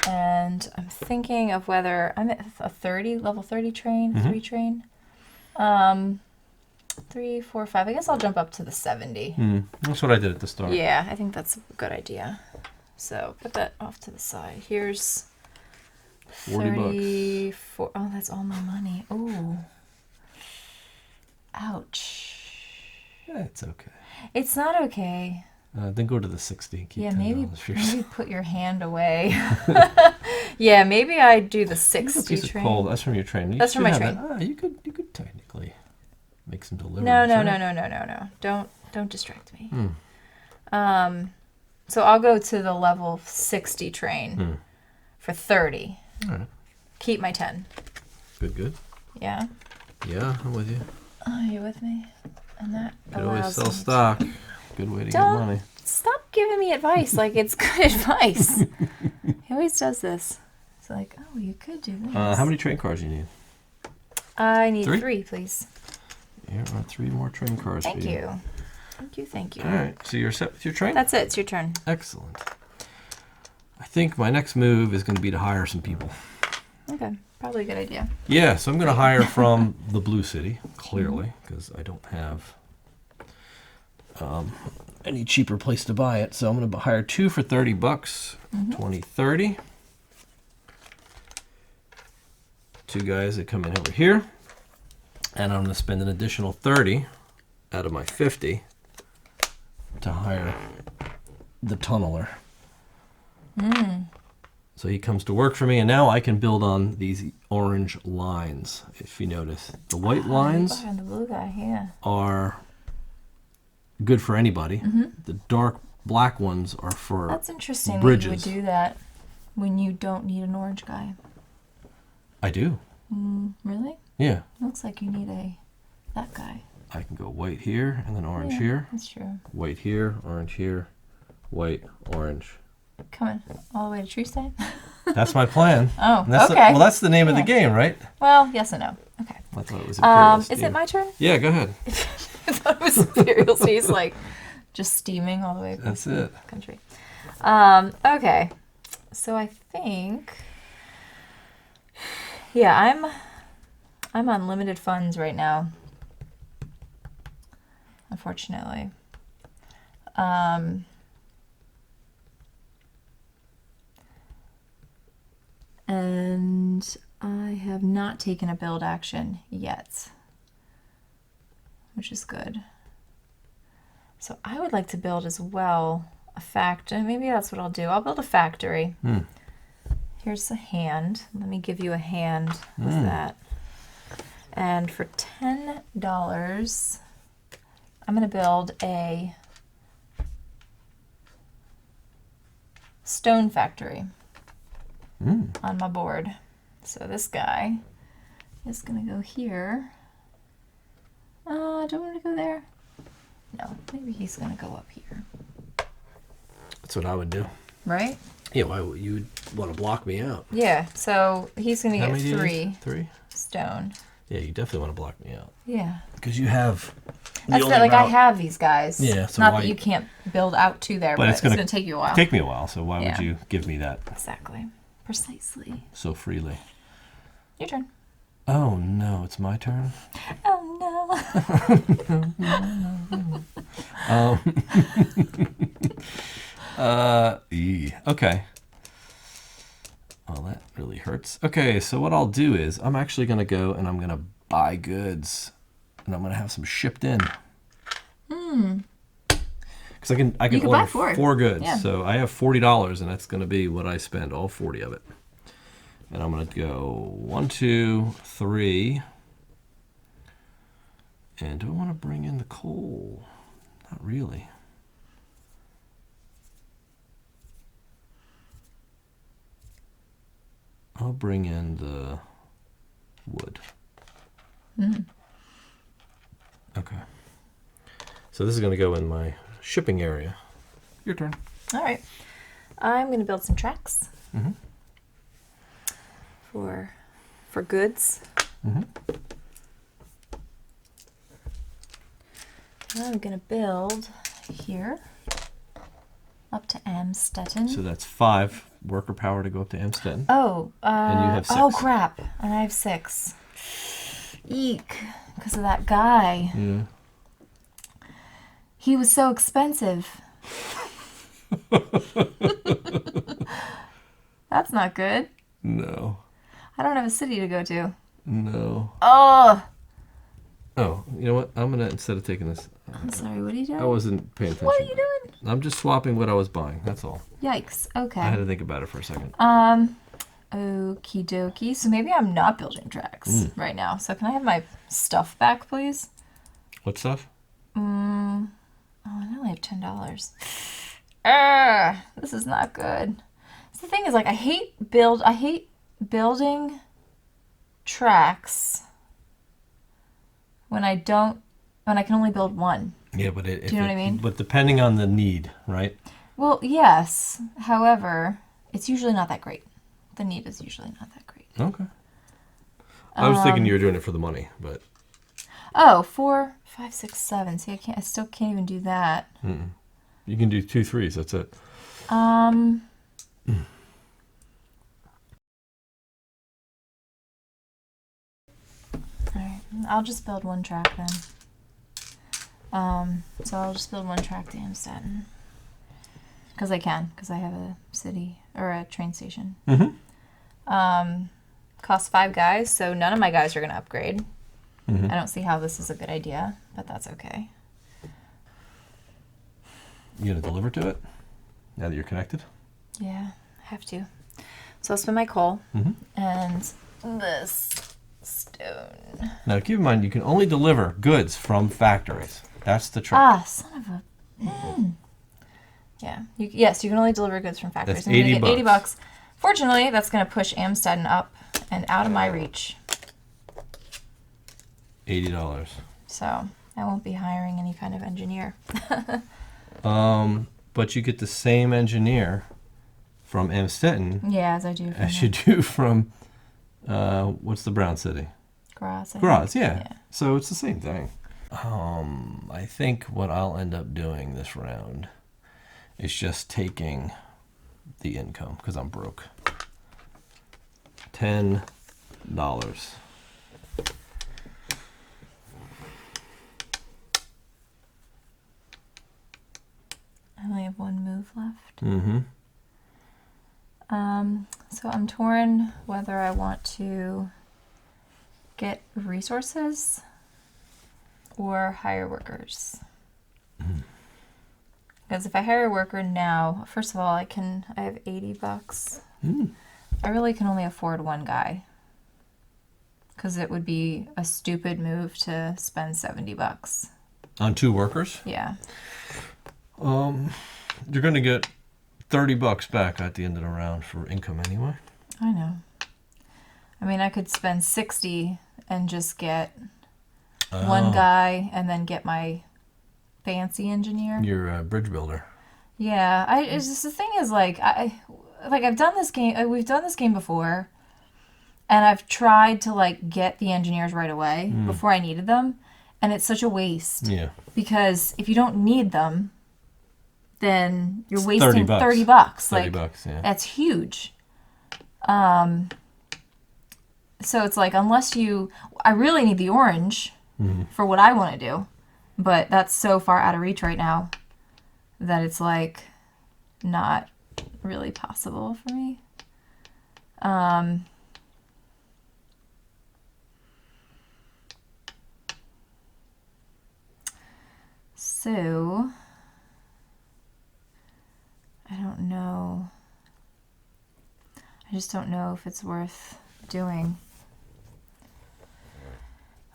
And I'm thinking of whether I'm at a level 30 train, 3 train. 3, 4, 5. I guess I'll jump up to the 70. That's what I did at the start. Yeah, I think that's a good idea. So put that off to the side. Here's 40 bucks. 34. Oh, that's all my money. Oh. Ouch. Yeah, it's okay. It's not okay. Then go to the 60. Keep Yeah, $10 maybe for yourself. maybe put your hand away. Yeah, maybe I do the You have a 60 piece of train. coal. That's from your train. You That's from should my have train. that. You could technically make some deliveries. No. right? Don't distract me. So I'll go to the level 60 train for 30. All right. Keep my 10. Good. Yeah. Yeah, I'm with you. Are you with me? And that Could always allows sell me stock. Good way to get Don't- money. Stop giving me advice like it's good advice. He always does this. It's like, oh, you could do this. How many train cars do you need? I need 3? 3, please. Here are 3 more train cars Thank for you. you. Thank you. All right. So you're set with your train? That's it. It's your turn. Excellent. I think my next move is going to be to hire some people. Okay, probably a good idea. Yeah, so I'm going to hire from the Blue City, clearly, because I don't have any cheaper place to buy it. So I'm going to hire 2 for $30, 20, 30. 2 guys that come in over here. And I'm going to spend an additional 30 out of my 50 to hire the tunneler. So he comes to work for me, and now I can build on these orange lines. If you notice, the white lines The blue guy, yeah. are good for anybody. The dark black ones are for That's interesting bridges. that you would do that when you don't need an orange guy. I do. Really? Yeah. Looks like you need that guy. I can go white here and then orange here. That's true. White here, orange here, white, orange. Coming all the way to tree stand? That's my plan. Oh, And that's okay. that's the name of the game, right? Well, yes and no. Okay. I thought it was Imperial Steam. Is it my turn? Yeah, go ahead. I thought it was Imperial Steam, like just steaming all the way across That's it. the country. Okay. So I think, yeah, I'm on limited funds right now. Unfortunately. And I have not taken a build action yet, which is good. So I would like to build as well a factory. Maybe that's what I'll do. I'll build a factory. Here's a hand. Let me give you a hand with that. And for $10, I'm going to build a stone factory on my board. So this guy is going to go here. Do I want to go there? No, maybe he's going to go up here. That's what I would do. Right? Yeah, why would you want to block me out? Yeah, so he's going to How get many do you 3 need? 3? stone. Yeah, you definitely want to block me out. Yeah. Because you have the That's only like I route- have these guys. Yeah, so not why- that you can't build out to there, but it's going to take you a while. Take me a while, so why would Yeah. you give me that Exactly. Precisely. so freely? Your turn. Oh no, it's my turn. Oh no. Okay. Oh, that really hurts. Okay, so what I'll do is I'm actually gonna go and I'm gonna buy goods, and I'm gonna have some shipped in. Because I can You can order buy 4 goods, Yeah. so I have $40, and that's gonna be what I spend, all 40 of it. And I'm gonna go 1, 2, 3. And do I want to bring in the coal? Not really. I'll bring in the wood. Okay. So this is going to go in my shipping area. Your turn. All right. I'm going to build some tracks for goods. I'm going to build here up to Amstetten. So that's 5 worker power to go up to Amstetten. Oh, And you have 6. oh crap! And I have 6. Eek! Because of that guy. Yeah. He was so expensive. That's not good. No. I don't have a city to go to. No. Oh! Oh, you know what? I'm going to, instead of taking this, I'm sorry, what are you doing? I wasn't paying attention. What are you doing? I'm just swapping what I was buying. That's all. Yikes. Okay. I had to think about it for a second. Okie dokie. So maybe I'm not building tracks right now. So can I have my stuff back, please? What stuff? Oh, I only have $10. This is not good. So the thing is, like, I hate building tracks when I can only build one. Yeah, but Do you know what I mean? But depending on the need, right? Well, yes. However, it's usually not that great. The need is usually not that great. Okay. I was thinking you were doing it for the money, but Oh, 4, 5, 6, 7. See, I still can't even do that. you can do 2 3s. That's it. Alright, I'll just build one track then. So I'll just build one track to Amstetten. Because I can, because I have a city, or a train station. Costs 5 guys, so none of my guys are going to upgrade. I don't see how this is a good idea, but that's okay. You gonna deliver to it now that you're connected? Yeah, I have to. So I'll spend my coal and this stone. Now keep in mind, you can only deliver goods from factories. That's the trick. Ah, son of a... Yeah. Yes, you can only deliver goods from factories. That's I'm gonna 80 get bucks. 80 bucks. Fortunately, that's going to push Amstetten up and out of my reach. $80. So I won't be hiring any kind of engineer. But you get the same engineer from Amstetten Yeah, as I do. as you do from, what's the brown city? Graz. Graz, yeah. So it's the same thing. I think what I'll end up doing this round is just taking the income because I'm broke. $10. I only have one move left. Mm-hmm. So I'm torn whether I want to get resources or hire workers. Because if I hire a worker now, first of all, I have 80 bucks. I really can only afford one guy. Because it would be a stupid move to spend 70 bucks. On 2 workers? Yeah. You're going to get 30 bucks back at the end of the round for income anyway. I know. I mean, I could spend 60 and just get one guy and then get my fancy engineer. Your bridge builder. Yeah, it's just the thing is I've done this game. We've done this game before, and I've tried to get the engineers right away before I needed them, and it's such a waste. Yeah. Because if you don't need them, then you're It's wasting 30 30 bucks. 30 bucks, yeah. That's huge. So it's unless I really need the orange for what I want to do, but that's so far out of reach right now that it's not really possible for me. So I don't know. I just don't know if it's worth doing.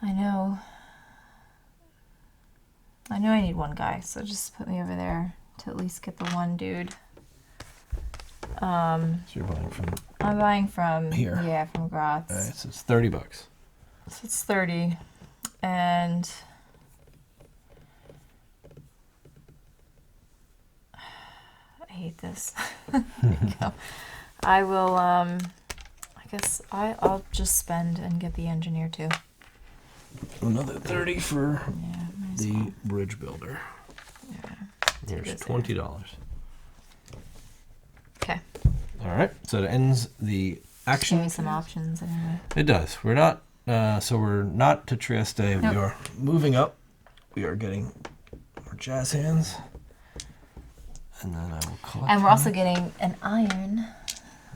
I know I need one guy, so just put me over there to at least get the one dude. So you're buying from... I'm buying from... Here. Yeah, from Graz. All right, so it's 30 bucks. So it's 30. And... I hate this. There you go. I will, I guess I'll just spend and get the engineer too. Another 30 for the bridge builder. Yeah. Here's $20. Okay. All right, so that ends the action. Give me some options anyway. It does. We're not, so we're not to Trieste. Nope. We are moving up. We are getting our jazz hands. And then I will collect. And we're also getting an iron.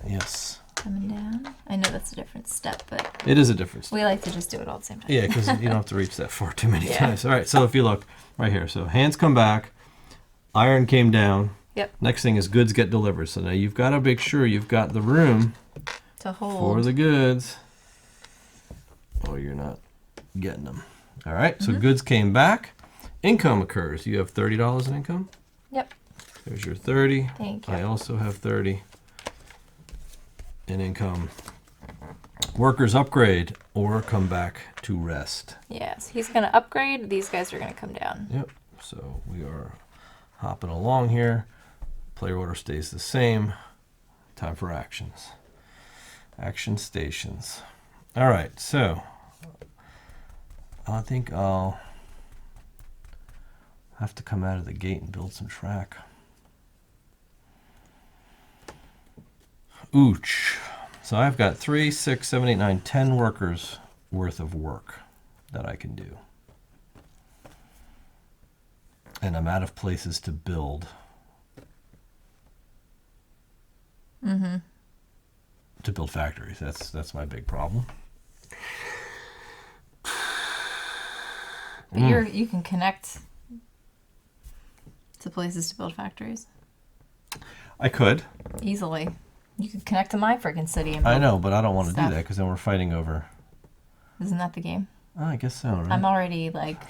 Yes. Coming down. I know that's a different step, but it is a different step. we like to just do it all at the same time. Yeah, because you don't have to reach that far too many Yeah. times. All right, so if you look right here, so hands come back, iron came down. Yep. Next thing is goods get delivered. So now you've got to make sure you've got the room To hold. for the goods, or you're not getting them. All right, so goods came back. Income occurs. You have $30 in income. Yep. There's your 30. Thank you. I also have 30 in income. Workers upgrade or come back to rest. Yes, he's going to upgrade. These guys are going to come down. Yep. So we are hopping along here. Player order stays the same. Time for actions. Action stations. All right. So I think I'll have to come out of the gate and build some track. Ooch. So I've got 3, 6, 7, 8, 9, 10 workers worth of work that I can do. And I'm out of places to build. To build factories. That's my big problem. But you can connect to places to build factories. I could. Easily. You could connect to my freaking city and build I know, but I don't want to do stuff. that because then we're fighting over. Isn't that the game? Oh, I guess so, right? I'm already like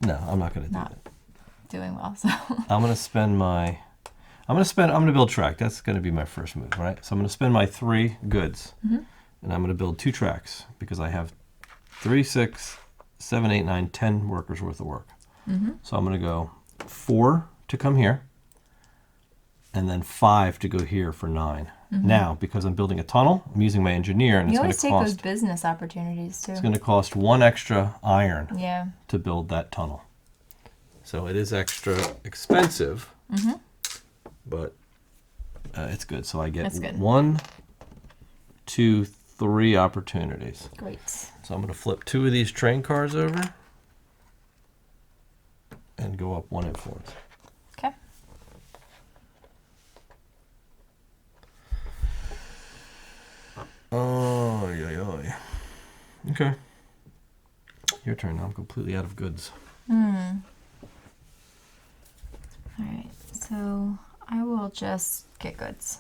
No, I'm not going to do not that. doing well, so I'm going to spend my. I'm going to build track. That's going to be my first move, right? So I'm going to spend my 3 goods, and I'm going to build 2 tracks because I have 3, 6, 7, 8, 9, 10 workers worth of work. So I'm going to go 4 to come here, and then 5 to go here for 9. Now, because I'm building a tunnel, I'm using my engineer, and you it's going always to take cost. those business opportunities too. It's going to cost 1 extra iron Yeah. to build that tunnel. So it is extra expensive, but it's good. So I get That's good. 1, 2, 3 opportunities. Great. So I'm going to flip 2 of these train cars over and go up 1 influence. Okay. Oh, yeah. Okay. Your turn now. I'm completely out of goods. Alright, so I will just get goods.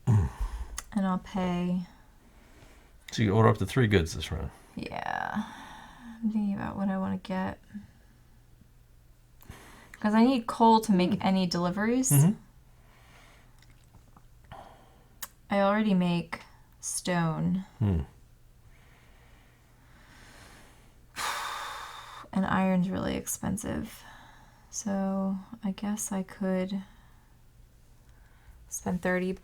And I'll pay. So you order up to 3 goods this round. Yeah. I'm thinking about what I want to get. Because I need coal to make any deliveries. I already make stone. And iron's really expensive. So I guess I could spend $30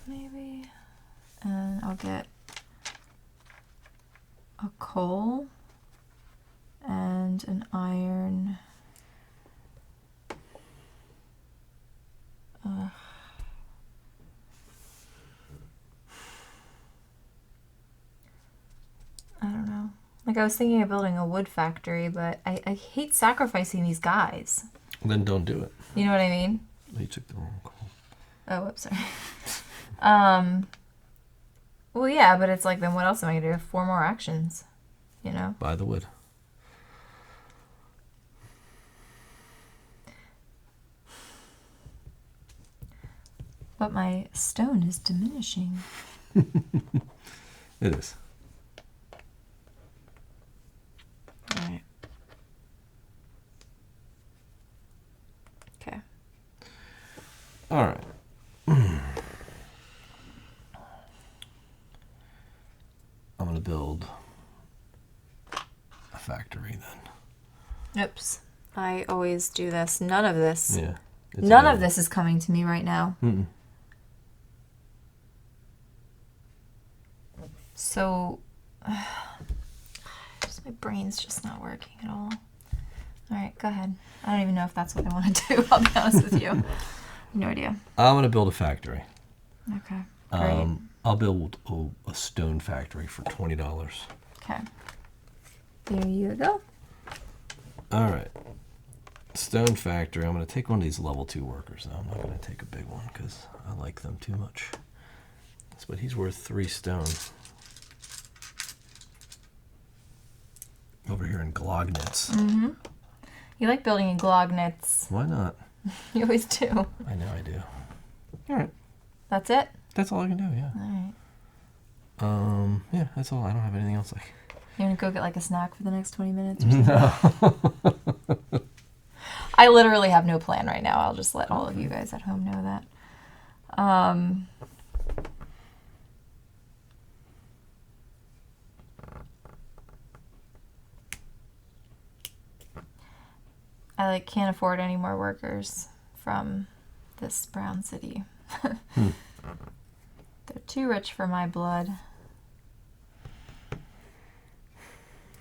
maybe. And I'll get a coal and an iron. I don't know. Like, I was thinking of building a wood factory, but I hate sacrificing these guys. Then don't do it. You know what I mean? You took the wrong call. Oh, whoops, sorry. Well, yeah, but it's like, then what else am I going to do? 4 more actions, you know? Buy the wood. But my stone is diminishing. It is. All right. Okay. All right. I'm going to build a factory then. Oops. I always do this. None of this. Yeah. None of this is coming to me right now. So, my brain's just not working at all. All right, go ahead. I don't even know if that's what I want to do, I'll be honest with you. No idea. I'm going to build a factory. Okay, great. I'll build a stone factory for $20. Okay. There you go. All right. Stone factory. I'm going to take one of these level 2 workers, though. I'm not going to take a big one because I like them too much. But he's worth 3 stone. Over here in Glognitz. You like building in Glognitz. Why not? You always do. I know I do. All right. That's it? That's all I can do, yeah. All right. Yeah, that's all. I don't have anything else. You want to go get like a snack for the next 20 minutes or something? No. I literally have no plan right now. I'll just let all of you guys at home know that. I can't afford any more workers from this brown city. They're too rich for my blood.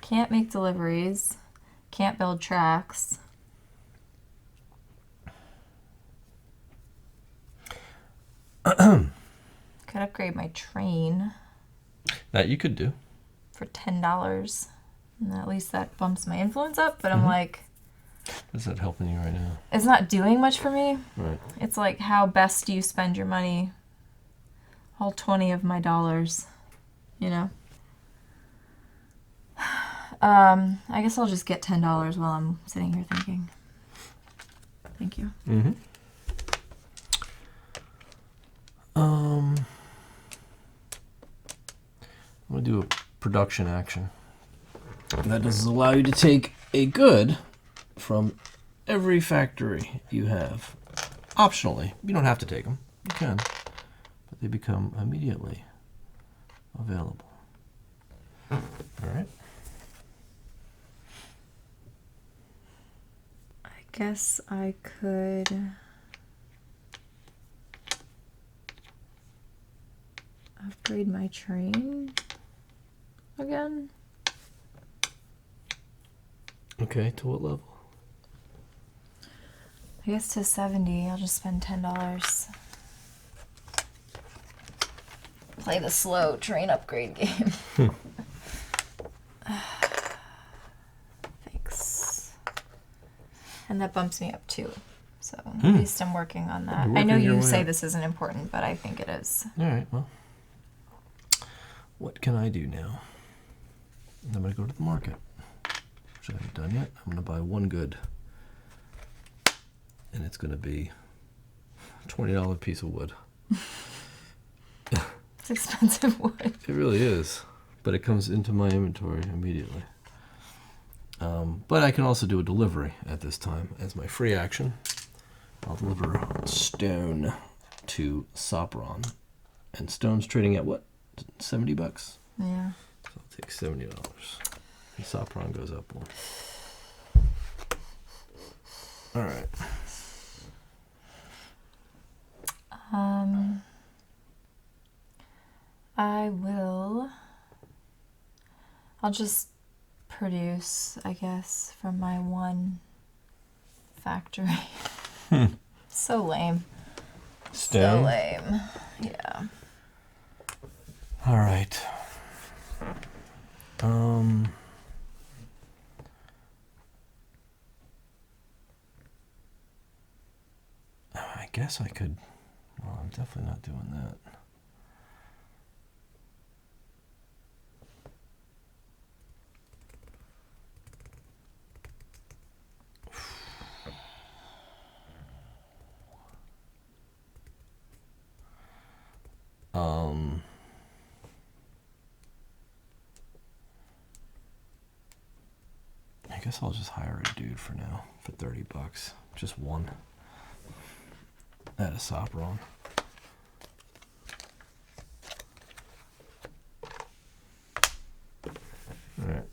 Can't make deliveries. Can't build tracks. upgrade my train That you could do. for $10. And at least that bumps my influence up, but I'm like... Is that helping you right now? It's not doing much for me. Right. It's like, how best do you spend your money? All 20 of my dollars, you know? I guess I'll just get $10 while I'm sitting here thinking. Thank you. Mm-hmm. I'm going to do a production action. That does allow you to take a good from every factory you have. Optionally. You don't have to take them. You can. But they become immediately available. All right. I guess I could... upgrade my train again. Okay, to what level? I guess to 70. I'll just spend $10. Play the slow train upgrade game. Thanks. And that bumps me up too. So at least I'm working on that. I know you say this isn't important, but I think it is. All right, well. What can I do now? I'm going to go to the market, which I haven't done yet. I'm going to buy one good. And it's going to be a $20 piece of wood. It's expensive wood. It really is. But it comes into my inventory immediately. But I can also do a delivery at this time as my free action. I'll deliver stone to Sopron. And stone's trading at what? $70? Yeah. So I'll take $70. And Sopron goes up more. All right. I'll just produce, I guess, from my one factory. So lame. Stone? So lame. Yeah. All right. I guess I could. Well, I'm definitely not doing that. I guess I'll just hire a dude for now for $30. Just one. At a Sopron. All right.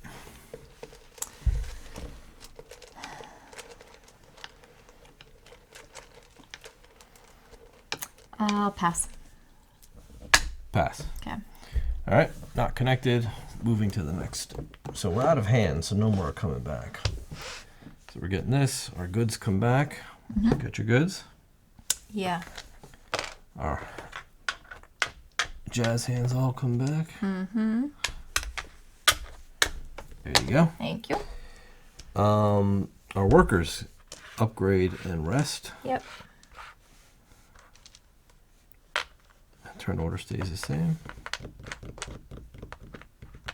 I'll pass. Pass. Okay. All right. Not connected. Moving to the next. So we're out of hand, so no more are coming back. So we're getting this. Our goods come back. Got your goods? Yeah. Our jazz hands all come back. Mm-hmm. There you go. Thank you. Our workers upgrade and rest. Yep. Turn order stays the same.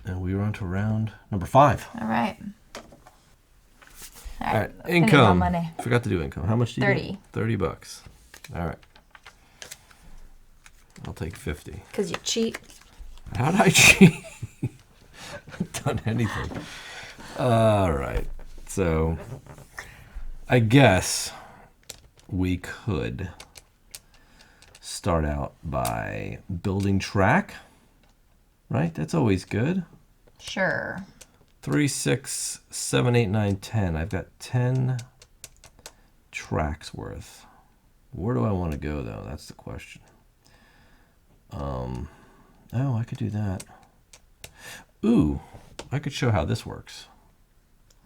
And we are on to round number 5. All right. All right. Spending my Income. money. Forgot to do income. How much do you 30. get? $30. All right. I'll take 50. Because you cheat. How'd I cheat? I haven't done anything. All right. So I guess we could start out by building track. Right? That's always good. Sure. 3, 6, 7, 8, 9, 10. I've got 10 tracks worth. Where do I want to go, though? That's the question. Oh, I could do that. Ooh, I could show how this works.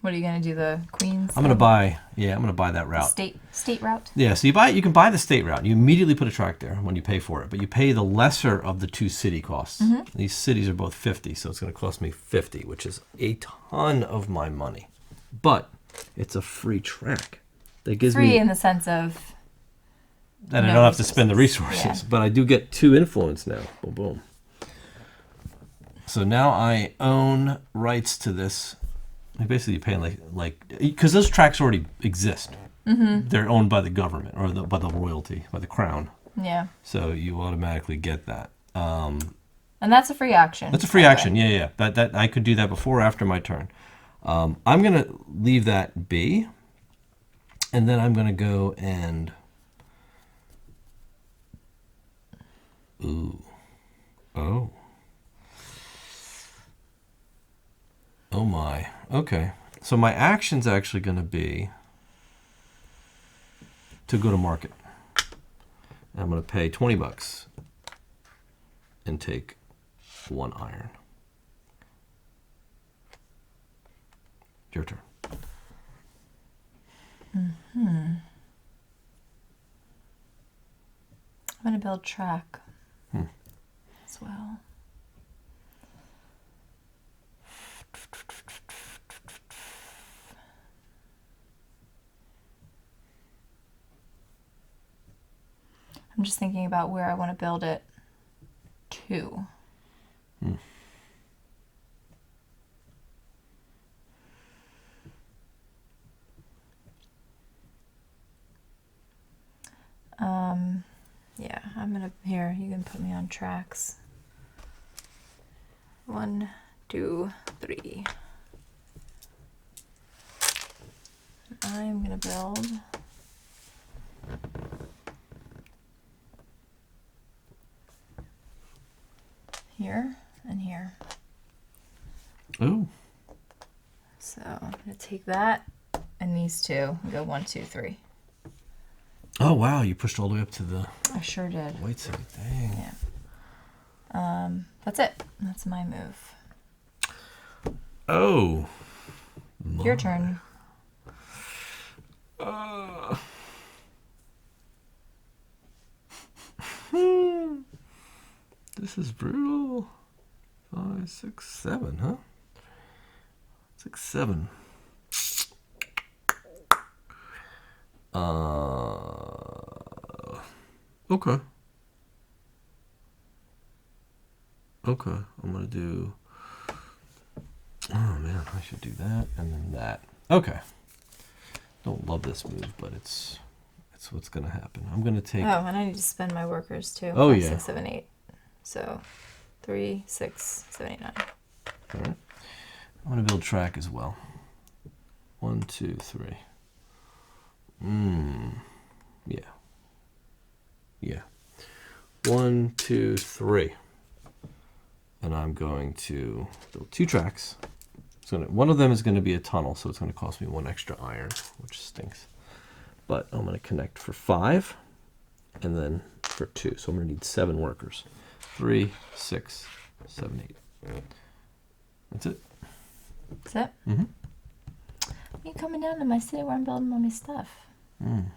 What are you gonna do? The Queens? I'm gonna buy that route. State route. Yeah, so you can buy the state route. You immediately put a track there when you pay for it, but you pay the lesser of the 2 city costs. These cities are both 50, so it's gonna cost me 50, which is a ton of my money. But it's a free track. That gives free me in the sense of that I don't have to spend the resources, yeah. but I do get 2 influence now. Boom, boom. So now I own rights to this. I basically pay like because those tracks already exist. They're owned by the government or by the royalty, by the crown. Yeah. So you automatically get that. And that's a free action. That's a free action. Yeah. That I could do that before or after my turn. I'm gonna leave that be, and then I'm gonna go and oh my. Okay. So my action's actually gonna be to go to market. I'm gonna pay $20 and take 1 iron. Your turn. I'm gonna build track as well. I'm just thinking about where I want to build it to. Yeah, I'm gonna, here, you can put me on tracks. 1, 2, 3. I'm gonna build here and here. Oh. So I'm gonna take that and these 2 and go 1, 2, 3. Oh wow, you pushed all the way up to the I sure did. white city. Dang. Yeah. That's it. That's my move. Oh. Your turn. This is brutal. 5, 6, 7, huh? 6, 7. Okay. Okay, I'm gonna do. Oh man, I should do that and then that. Okay. Don't love this move, but it's what's gonna happen. I'm gonna take. Oh, and I need to spend my workers too. Oh, 5, yeah. 6, 7, 8. So 3, 6, 7, 8, 9. All right. I'm gonna build track as well. 1, 2, 3. Yeah. Yeah. 1, 2, 3. And I'm going to build 2 tracks. One of them is going to be a tunnel, so it's going to cost me 1 extra iron, which stinks. But I'm going to connect for 5, and then for 2. So I'm going to need 7 workers. 3, 6, 7, 8. That's it. That's it? Mm-hmm. You coming down to my city where I'm building all my stuff? Trying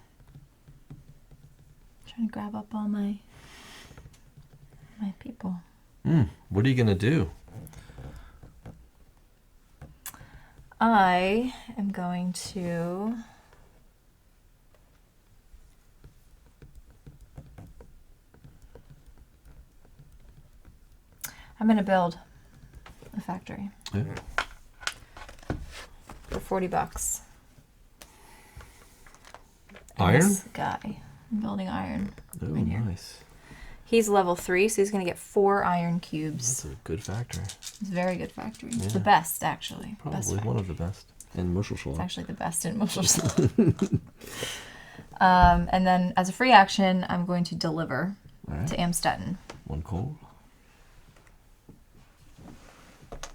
to grab up all my people. What are you going to do? I am going to build a factory for $40. Iron? This guy. I'm building iron. Oh, right here. nice. He's level 3, so he's going to get 4 iron cubes. That's a good factory. It's a very good factory. Yeah. The best, actually. Probably best one of the best. In Muschelschlag. It's actually the best in Muschelschlag. And then as a free action, I'm going to deliver to Amstetten. 1 coal.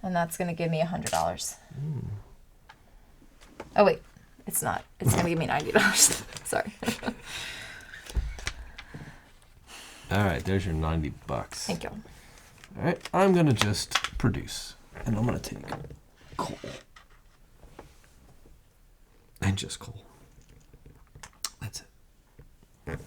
And that's going to give me $100. Oh, wait. It's not. It's going to give me $90. Sorry. All right, there's your $90. Thank you. All right, I'm going to just produce. And I'm going to take coal. And just coal. That's it.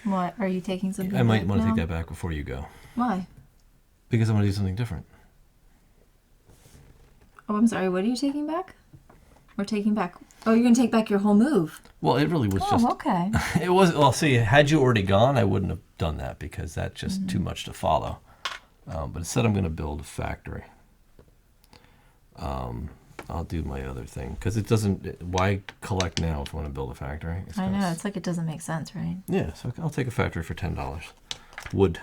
What? Are you taking something I might back want to now? take that back before you go. Why? Because I want to do something different. Oh, I'm sorry. What are you taking back? We're taking back... Oh, you're going to take back your whole move. Well, it really was just... Oh, okay. It was... Well, see, had you already gone, I wouldn't have done that because that's just too much to follow. But instead, I'm going to build a factory. I'll do my other thing because it doesn't... Why collect now if I want to build a factory? I know. It's like it doesn't make sense, right? Yeah, so I'll take a factory for $10. Wood,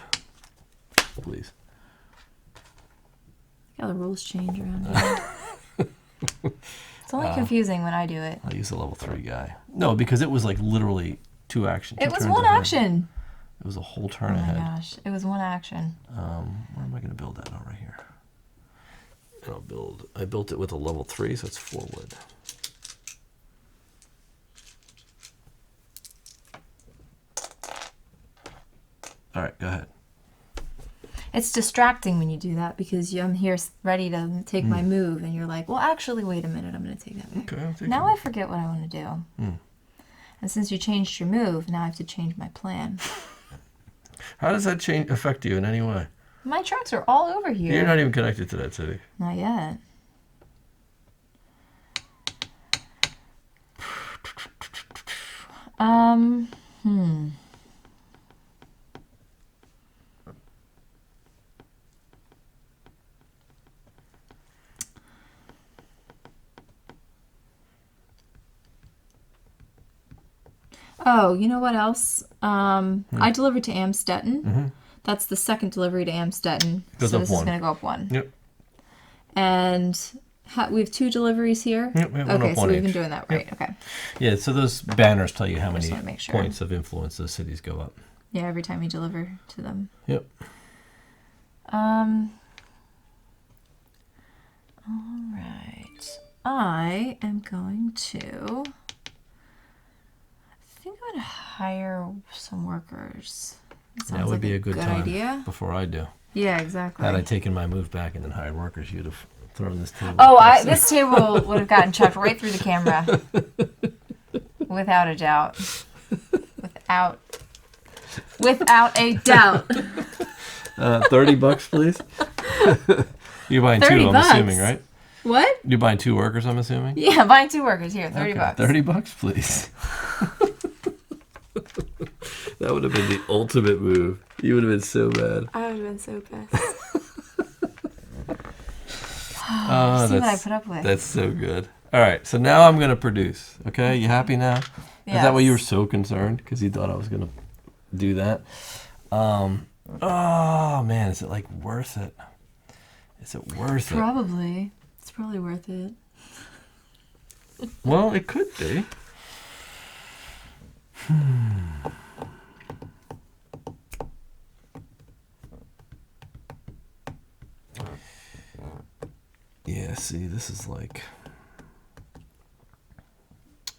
please. How the rules change around here. It's only confusing when I do it. I'll use a level 3 guy. No, because it was like literally 2 actions. It was one action. It was a whole turn Oh ahead. my gosh. It was one action. Where am I going to build that? Oh, right here. And I built it with a level 3, so it's 4 wood. All right, go ahead. It's distracting when you do that because I'm here ready to take my move and you're like, well, actually, wait a minute. I'm going to take that back. Okay, I'll take Now it. I forget what I want to do. And since you changed your move, now I have to change my plan. How does that change affect you in any way? My tracks are all over here. You're not even connected to that city. Not yet. Oh, you know what else? I delivered to Amstetten. That's the second delivery to Amstetten. Goes so up this one. is going to go up 1. Yep. And we have 2 deliveries here? Yep, we have one okay, up, so one we've each. been doing that right. Okay. Yeah, so those banners tell you how many wanna make sure. points of influence those cities go up. Yeah, every time you deliver to them. Yep. All right. I am going to... I think I'm going to hire some workers. That would be a good time idea. before I do. Yeah, exactly. Had I taken my move back and then hired workers, you'd have thrown this table. Oh, this table would have gotten chucked right through the camera. Without a doubt. Without a doubt. $30, please. You're buying 2, I'm $30. assuming, right? What? You're buying 2 workers, I'm assuming? Yeah, buying 2 workers here, $30. Okay, $30, please. That would have been the ultimate move. You would have been so mad. I would have been so pissed. Oh, See what I put up with. That's so good. All right, so now I'm going to produce. Okay, you happy now? Is that why you were so concerned? Because you thought I was going to do that? Oh, man, is it like worth it? Is it worth it? Probably. It's probably worth it. Well, it could be. Yeah, see, this is like...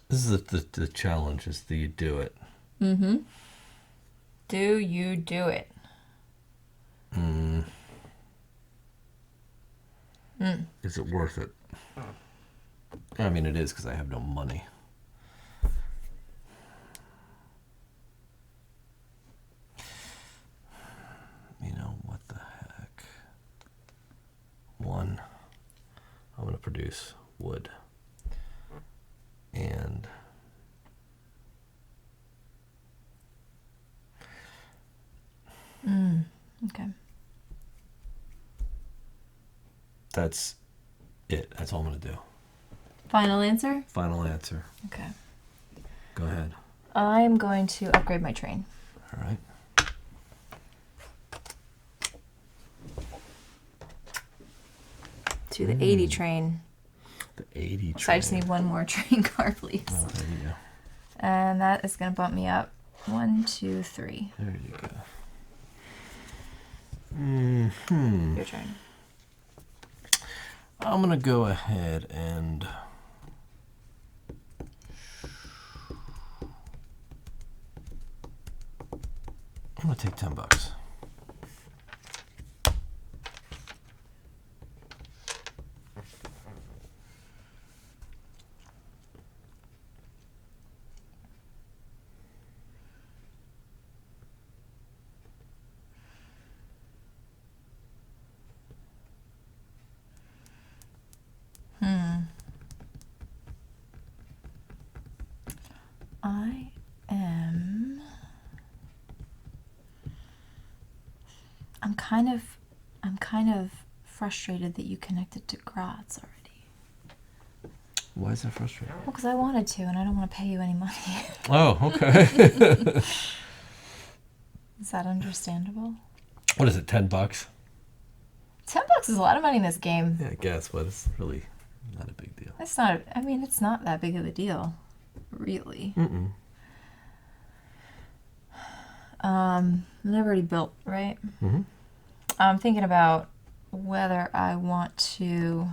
This is the challenge, is do you do it? Mm-hmm. Do you do it? Is it worth it? I mean, it is because I have no money. You know, what the heck? 1, I'm going to produce wood. And Okay. that's it. That's all I'm going to do. Final answer? Final answer. Okay. Go ahead. I'm going to upgrade my train. All right. To the 80 train. The 80 train. So I just need 1 more train car, please. Oh, there you go. And that is going to bump me up. 1, 2, 3. There you go. Your turn. I'm going to go ahead and... gonna take $10. I'm kind of frustrated that you connected to Graz already. Why is that frustrating? Well, because I wanted to, and I don't want to pay you any money. Oh, okay. Is that understandable? What is it, $10? $10 is a lot of money in this game. Yeah, I guess, but it's really not a big deal. It's not. I mean, it's not that big of a deal, really. Mm-mm. I've already built, right? Mm-hmm. I'm thinking about whether I want to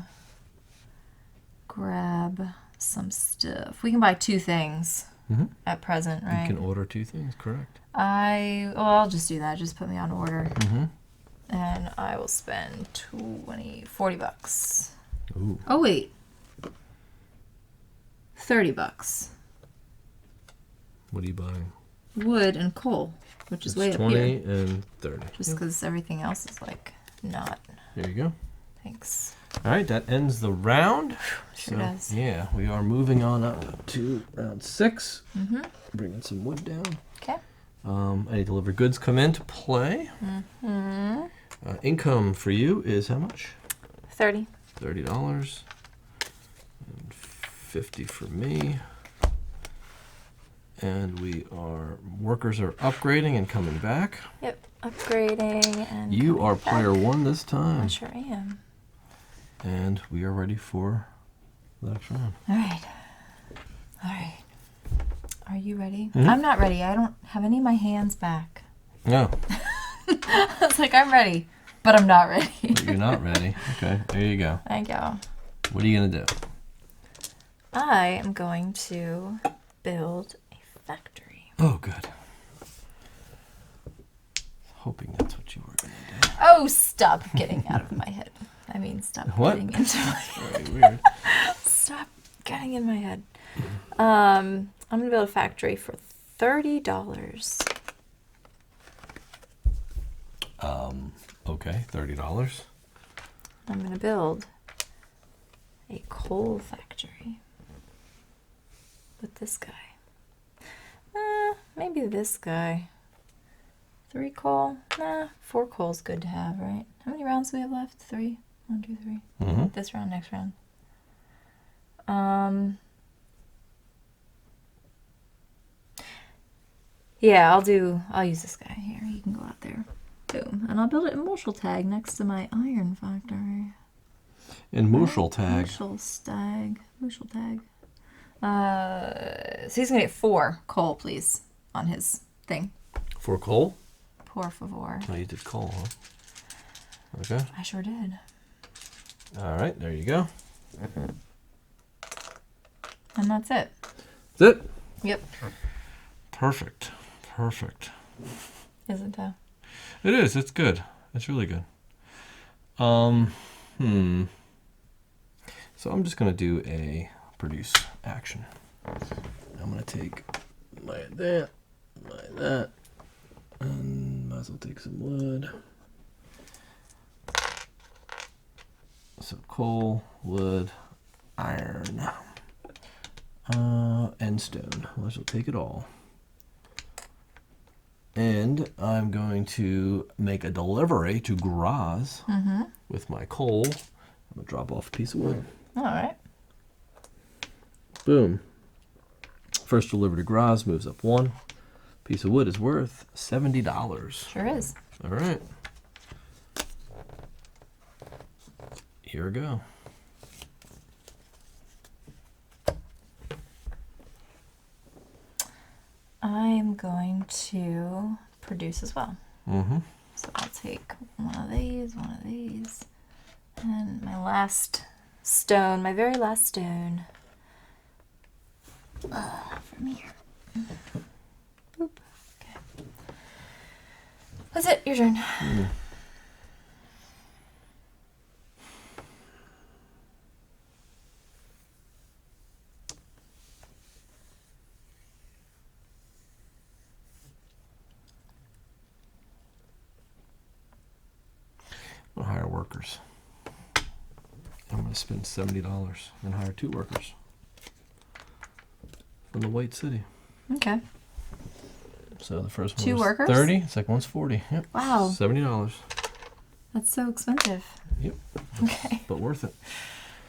grab some stuff. We can buy 2 things at present, right? You can order 2 things, correct? I'll just do that. Just put me on order. Mm-hmm. And I will spend $40. Ooh. Oh, wait. $30. What are you buying? Wood and coal, which is way up 20 here. and 30. Just because everything else is like not. There you go. Thanks. All right, that ends the round. Sure does. Yeah, we are moving on up to round 6. Mm-hmm. Bringing some wood down. Okay. Any delivered goods come into play. Mm-hmm. Income for you is how much? 30. $30. And 50 for me. And workers are upgrading and coming back. Yep, upgrading and You are coming back. player 1 this time. I sure am. And we are ready for the next round. All right. Are you ready? Mm-hmm. I'm not ready. I don't have any of my hands back. No, It's like I'm ready, but I'm not ready. you're not ready. Okay, there you go. Thank you. What are you going to do? I am going to build a factory. Oh, good. Hoping that's what you were going to do. Oh, stop getting out of my head. I mean, stop What? getting into my head. Very weird. Stop getting in my head. I'm going to build a factory for $30. Okay, $30. I'm going to build a coal factory with this guy. Maybe this guy. 3 coal? Nah, 4 coal's good to have, right? How many rounds do we have left? 3? 1, 2, 3. Mm-hmm. This round, next round. Yeah, I'll use this guy here. He can go out there. Boom. And I'll build an emotional tag next to my iron factory. Emotional tag. Emotional tag. So he's gonna get 4 coal, please, on his thing. 4 coal? Por favor. Oh, you did coal, huh? Okay. I sure did. All right, there you go. And that's it. That's it? Yep. Perfect. Isn't it? It is. It's good. It's really good. So I'm just going to do a produce action. I'm going to take that, and might as well take some wood. So coal, wood, iron, and stone. Might as well take it all. And I'm going to make a delivery to Graz with my coal. I'm going to drop off a piece of wood. All right. Boom. First delivery to Graz moves up 1. Piece of wood is worth $70. Sure is. All right. Here we go. I am going to produce as well. Mm-hmm. So I'll take one of these, and my last stone, my very last stone. From here. Boop. Okay. That's it. Your turn. I'll hire workers. I'm going to spend $70 and hire 2 workers from the White City. Okay. So the first one 2 was workers? 30. The second one's 40. Yep. Wow. $70. That's so expensive. Yep. Okay. But worth it.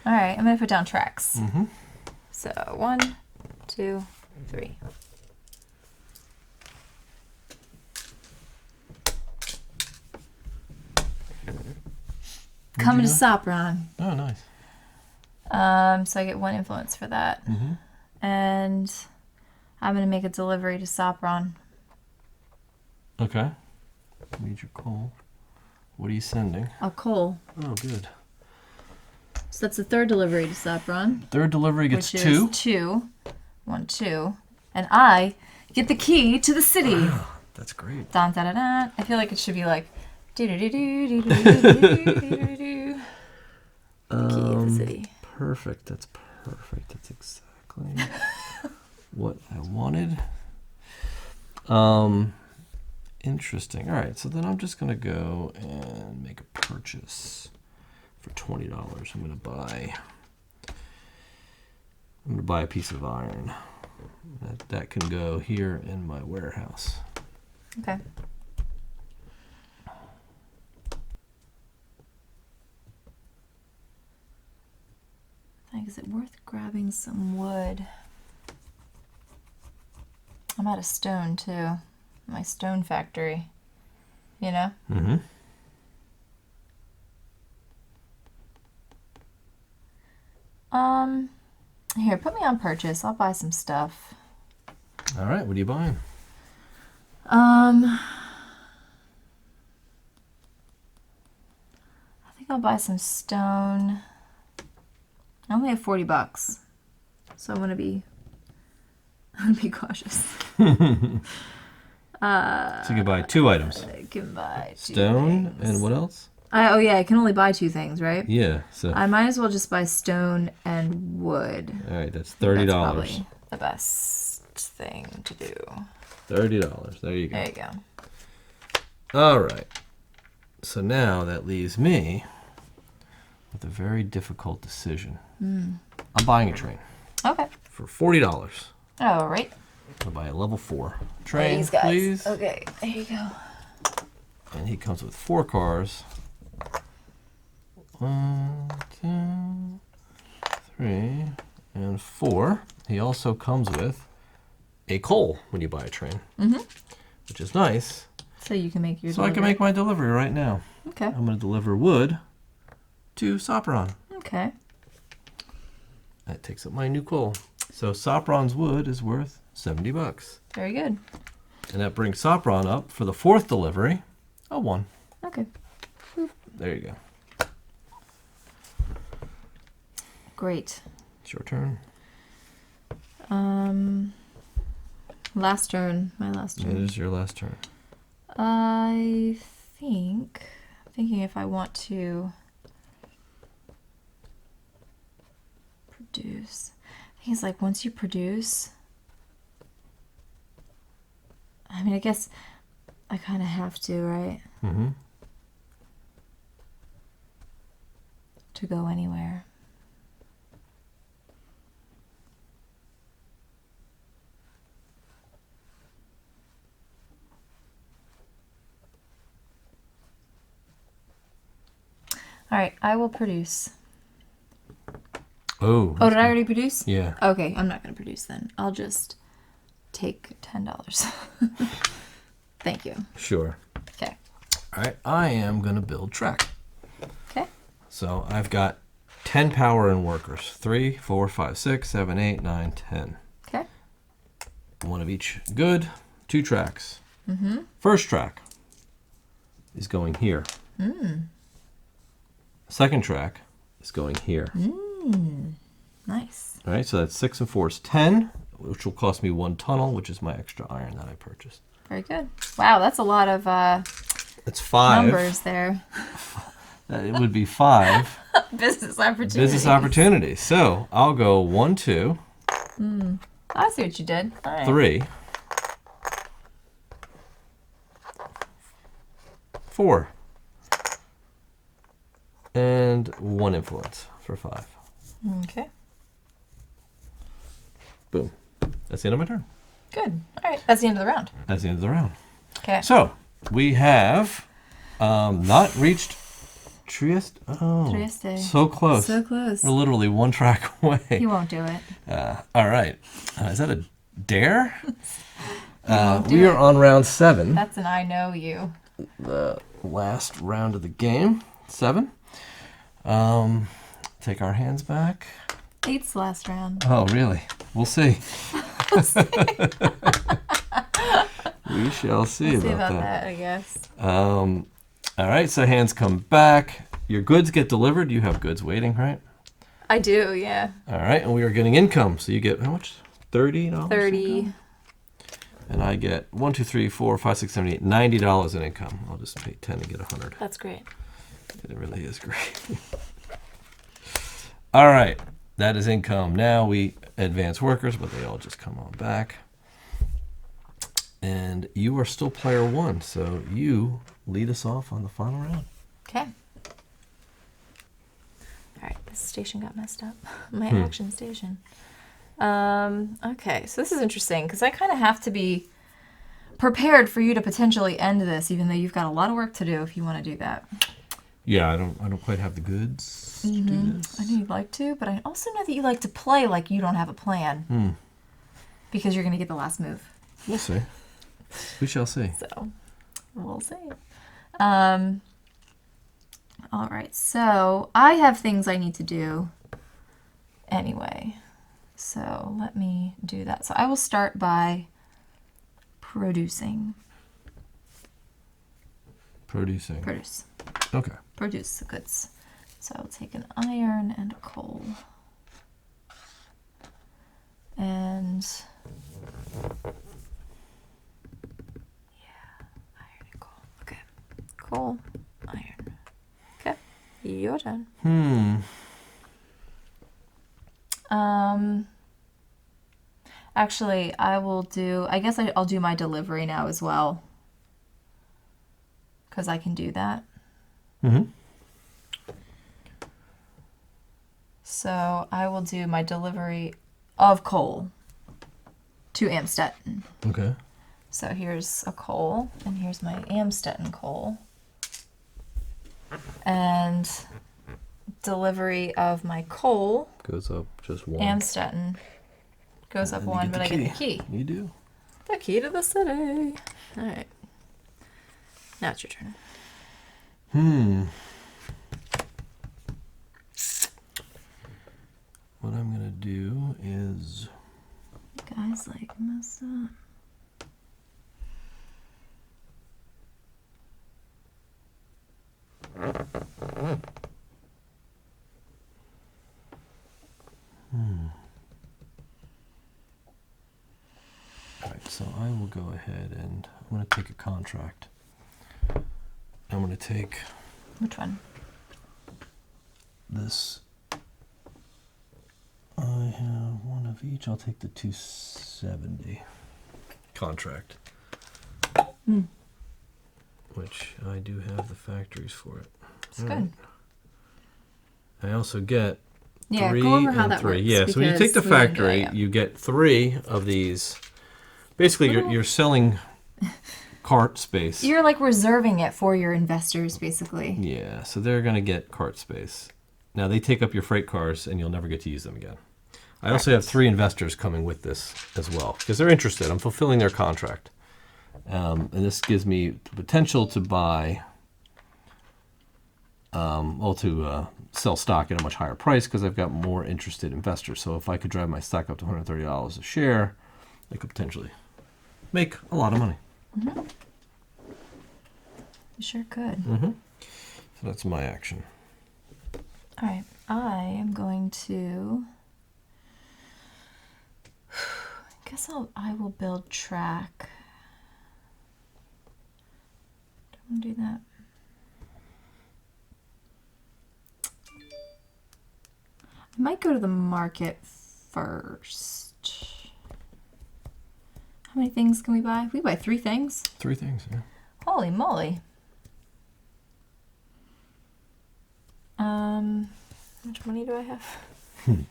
All right. I'm going to put down tracks. Mm-hmm. So 1, 2, 3. Coming to Sopron. Oh, nice. So I get 1 influence for that. Mm-hmm. And I'm going to make a delivery to Sopron. Okay. Need your coal. What are you sending? A coal. Oh, good. So that's the 3rd delivery to Sopron. 3rd delivery gets which 2. Is 2. 1, 2. And I get the key to the city. Wow, that's great. Dun, dun, dun, dun. I feel like it should be like do do do do do do do do do. The key to the city. Perfect. That's perfect. That's exactly what I wanted. Interesting. All right. So then I'm just gonna go and make a purchase for $20. I'm gonna buy a piece of iron. That can go here in my warehouse. Okay. Like, is it worth grabbing some wood? I'm out of stone too. My stone factory. You know? Mm-hmm. Here, put me on purchase. I'll buy some stuff. All right. What are you buying? I think I'll buy some stone. I only have $40, so I'm gonna be cautious. So you can buy 2 items. I can buy 2 Stone things. and what else? Oh yeah, I can only buy 2 things, right? Yeah. So I might as well just buy stone and wood. all right. That's $30. That's probably the best thing to do. $30. There you go. There you go. All right. So now that leaves me with a very difficult decision. I'm buying a train Okay. for $40. All right. I'll buy a level 4 train, These guys. please. Okay, there you go. And he comes with 4 cars. 1, 2, 3, and 4. He also comes with a coal when you buy a train, which is nice. So you can make your So I can make my delivery right now. Okay. I'm going to deliver wood to Sopron. Okay. That takes up my new coal. So Sopron's wood is worth $70. Very good. And that brings Sopron up for the 4th delivery, a 1. Okay. There you go. Great. It's your turn. Last turn. My last It turn. is your last turn. I'm thinking if I want to produce. I think it's like once you produce, I mean, I guess I kind of have to, right? Mm-hmm. To go anywhere. All right, I will produce. Oh. Oh, did I already produce? Yeah. Okay, I'm not going to produce then. I'll just take $10. Thank you. Sure. Okay. All right. I am going to build track. Okay. So I've got 10 power and workers. 3, 4, 5, 6, 7, 8, 9, 10. Okay. 1 of each. Good. 2 tracks. Mm-hmm. First track is going here. Second track is going here. Nice. All right, so that's 6 and 4 is 10, which will cost me 1 tunnel, which is my extra iron that I purchased. Very good. Wow, that's a lot of It's 5. numbers there. It would be 5. Business opportunity. Business opportunity. So I'll go 1, 2. I see what you did. All right. 3. 4. And 1 influence for 5. Okay. Boom. That's the end of my turn. Good. All right. That's the end of the round. That's the end of the round. Okay. So we have not reached Trieste. Oh, Trieste. so close. So close. We're literally 1 track away. He won't do it. All right. Is that a dare? won't do We are it. on round 7. That's an I know you. The last round of the game. 7. Take our hands back. 8's the last round. Oh, really? We'll see. We shall see, We'll see about about that. that, I guess. All right, so hands come back. Your goods get delivered. You have goods waiting, right? I do, yeah. All right, and we are getting income. So you get how much? $30? 30. Income? And I get 1, 2, 3, 4, 5, 6, 7, 8, $90 in income. I'll just pay 10 and get 100. That's great. It really is great. All right, that is income. Now we advance workers, but they all just come on back. And you are still player 1, so you lead us off on the final round. Okay. All right, this station got messed up. My action station. Okay, so this is interesting because I kind of have to be prepared for you to potentially end this, even though you've got a lot of work to do if you want to do that. Yeah, I don't quite have the goods to do this. I know you'd like to, but I also know that you like to play like you don't have a plan because you're going to get the last move. We'll see. We shall see. So, we'll see. All right, so I have things I need to do anyway. So let me do that. So I will start by producing. Producing. Produce. Okay. Produce the goods. So I'll take an iron and a coal. And iron and coal. Okay. Coal, iron. Okay. Your turn. Actually, I guess I'll do my delivery now as well. Because I can do that. So I will do my delivery of coal to Amstetten. Okay. So here's a coal, and here's my Amstetten coal. And delivery of my coal, Goes up just 1. Amstetten, goes up And you 1, get but the I get the key. You do. The key to the city. All right. Now it's your turn. What I'm going to do is... Guys like mess up. All right, so I will go ahead and I'm going to take a contract. I'm going to take Which one? this. I have 1 of each. I'll take the 270 contract. Which I do have the factories for it. It's good. I also get Yeah, 3 go over how and that 3. works. Yeah, so when you take the because we didn't do factory, that yet. you get 3 of these. Basically, you're selling cart space. You're like reserving it for your investors, basically. Yeah, so they're going to get cart space. Now, they take up your freight cars, and you'll never get to use them again. I also have 3 investors coming with this as well, because they're interested. I'm fulfilling their contract. And this gives me the potential to buy, sell stock at a much higher price, because I've got more interested investors. So if I could drive my stock up to $130 a share, I could potentially make a lot of money. You sure could. So that's my action. All right, I am going to. I guess I will build track. I'll do that. I might go to the market first. How many things can we buy? We buy 3 things. 3 things, yeah. Holy moly. How much money do I have? 50.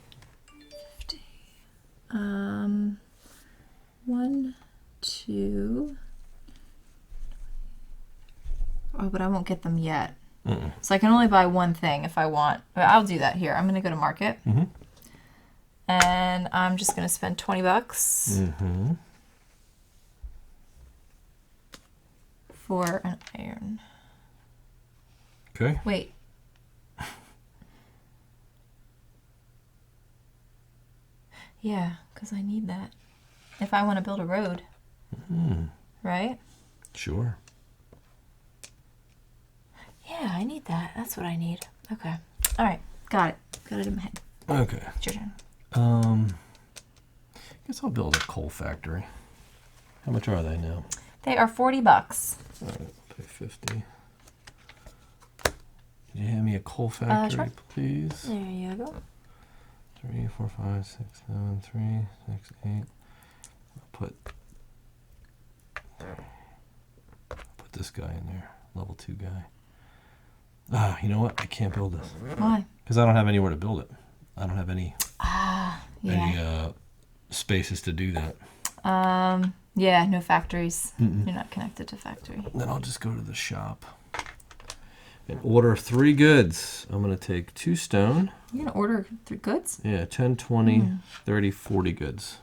1, 2. Oh, but I won't get them yet. So I can only buy 1 thing if I want. But I'll do that here. I'm going to go to market. And I'm just going to spend $20 for an iron. Okay. Wait. Yeah, because I need that. If I want to build a road. Right? Sure. Yeah, I need that. That's what I need. Okay. All right. Got it. Got it in my head. Okay. It's your turn. I guess I'll build a coal factory. How much are they now? They are $40. All right, I'll pay 50. Could you hand me a coal factory, sure. please? There you go. 3, 4, 5, 6, 7, 3, 6, 8. I'll put this guy in there, level 2 guy. You know what? I can't build this. Why? Because I don't have anywhere to build it. I don't have any Yeah. spaces to do that. Yeah, no factories. You're not connected to factory. Then I'll just go to the shop and order 3 goods. I'm going to take 2 stone. You're going to order 3 goods? Yeah, 10, 20, 30, 40 goods.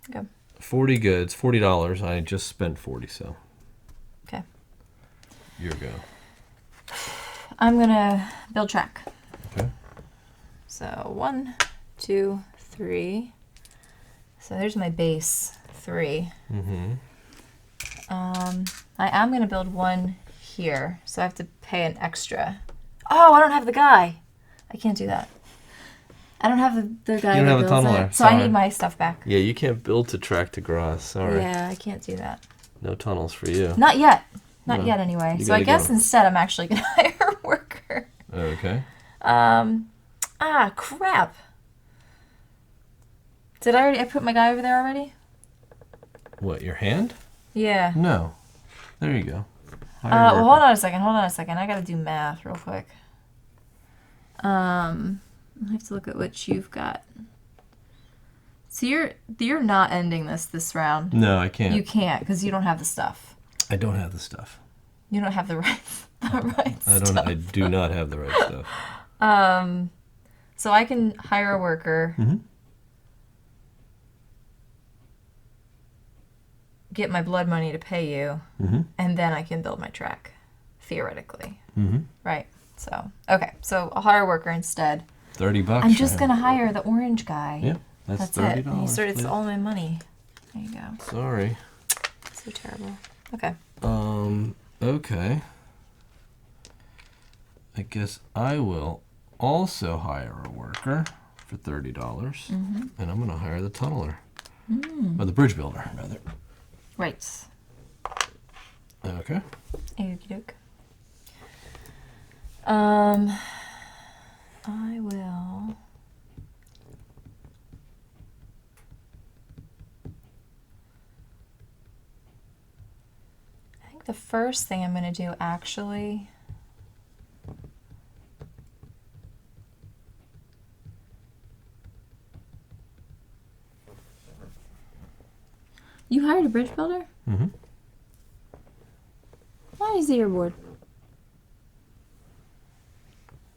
Okay. 40 goods, $40. I just spent 40, so. Okay. Your go. I'm going to build track. Okay. So 1, 2, 3. So there's my base 3. I am going to build 1 here, so I have to pay an extra. Oh, I don't have the guy. I can't do that. I don't have the guy You don't that have a builds tunneler. it, so I need my stuff back. Yeah, you can't build to track to grass. Sorry. Yeah, I can't do that. No tunnels for you. Not yet. Not No. yet, anyway. You So I gotta guess go. instead I'm actually going to hire a worker. Okay. Crap. Did I put my guy over there already? What, your hand? Yeah. No. There you go. Well, hold on a second. I got to do math real quick. I have to look at what you've got. So you're not ending this round. No, I can't. You can't because you don't have the stuff. I don't have the stuff. You don't have the right stuff. I do not have the right stuff. So I can hire a worker. Get my blood money to pay you, and then I can build my track, theoretically. Right. So okay. So I'll hire a worker instead. $30. I'm just gonna hire the orange guy. Yeah, that's $30. it. And it's please. all my money. There you go. Sorry. So terrible. Okay. Okay. I guess I will also hire a worker for $30, and I'm gonna hire the tunneler, or the bridge builder, rather. Right. Okay. Okie doke. I will. I think the first thing I'm going to do actually. You hired a bridge builder? Why is he your board?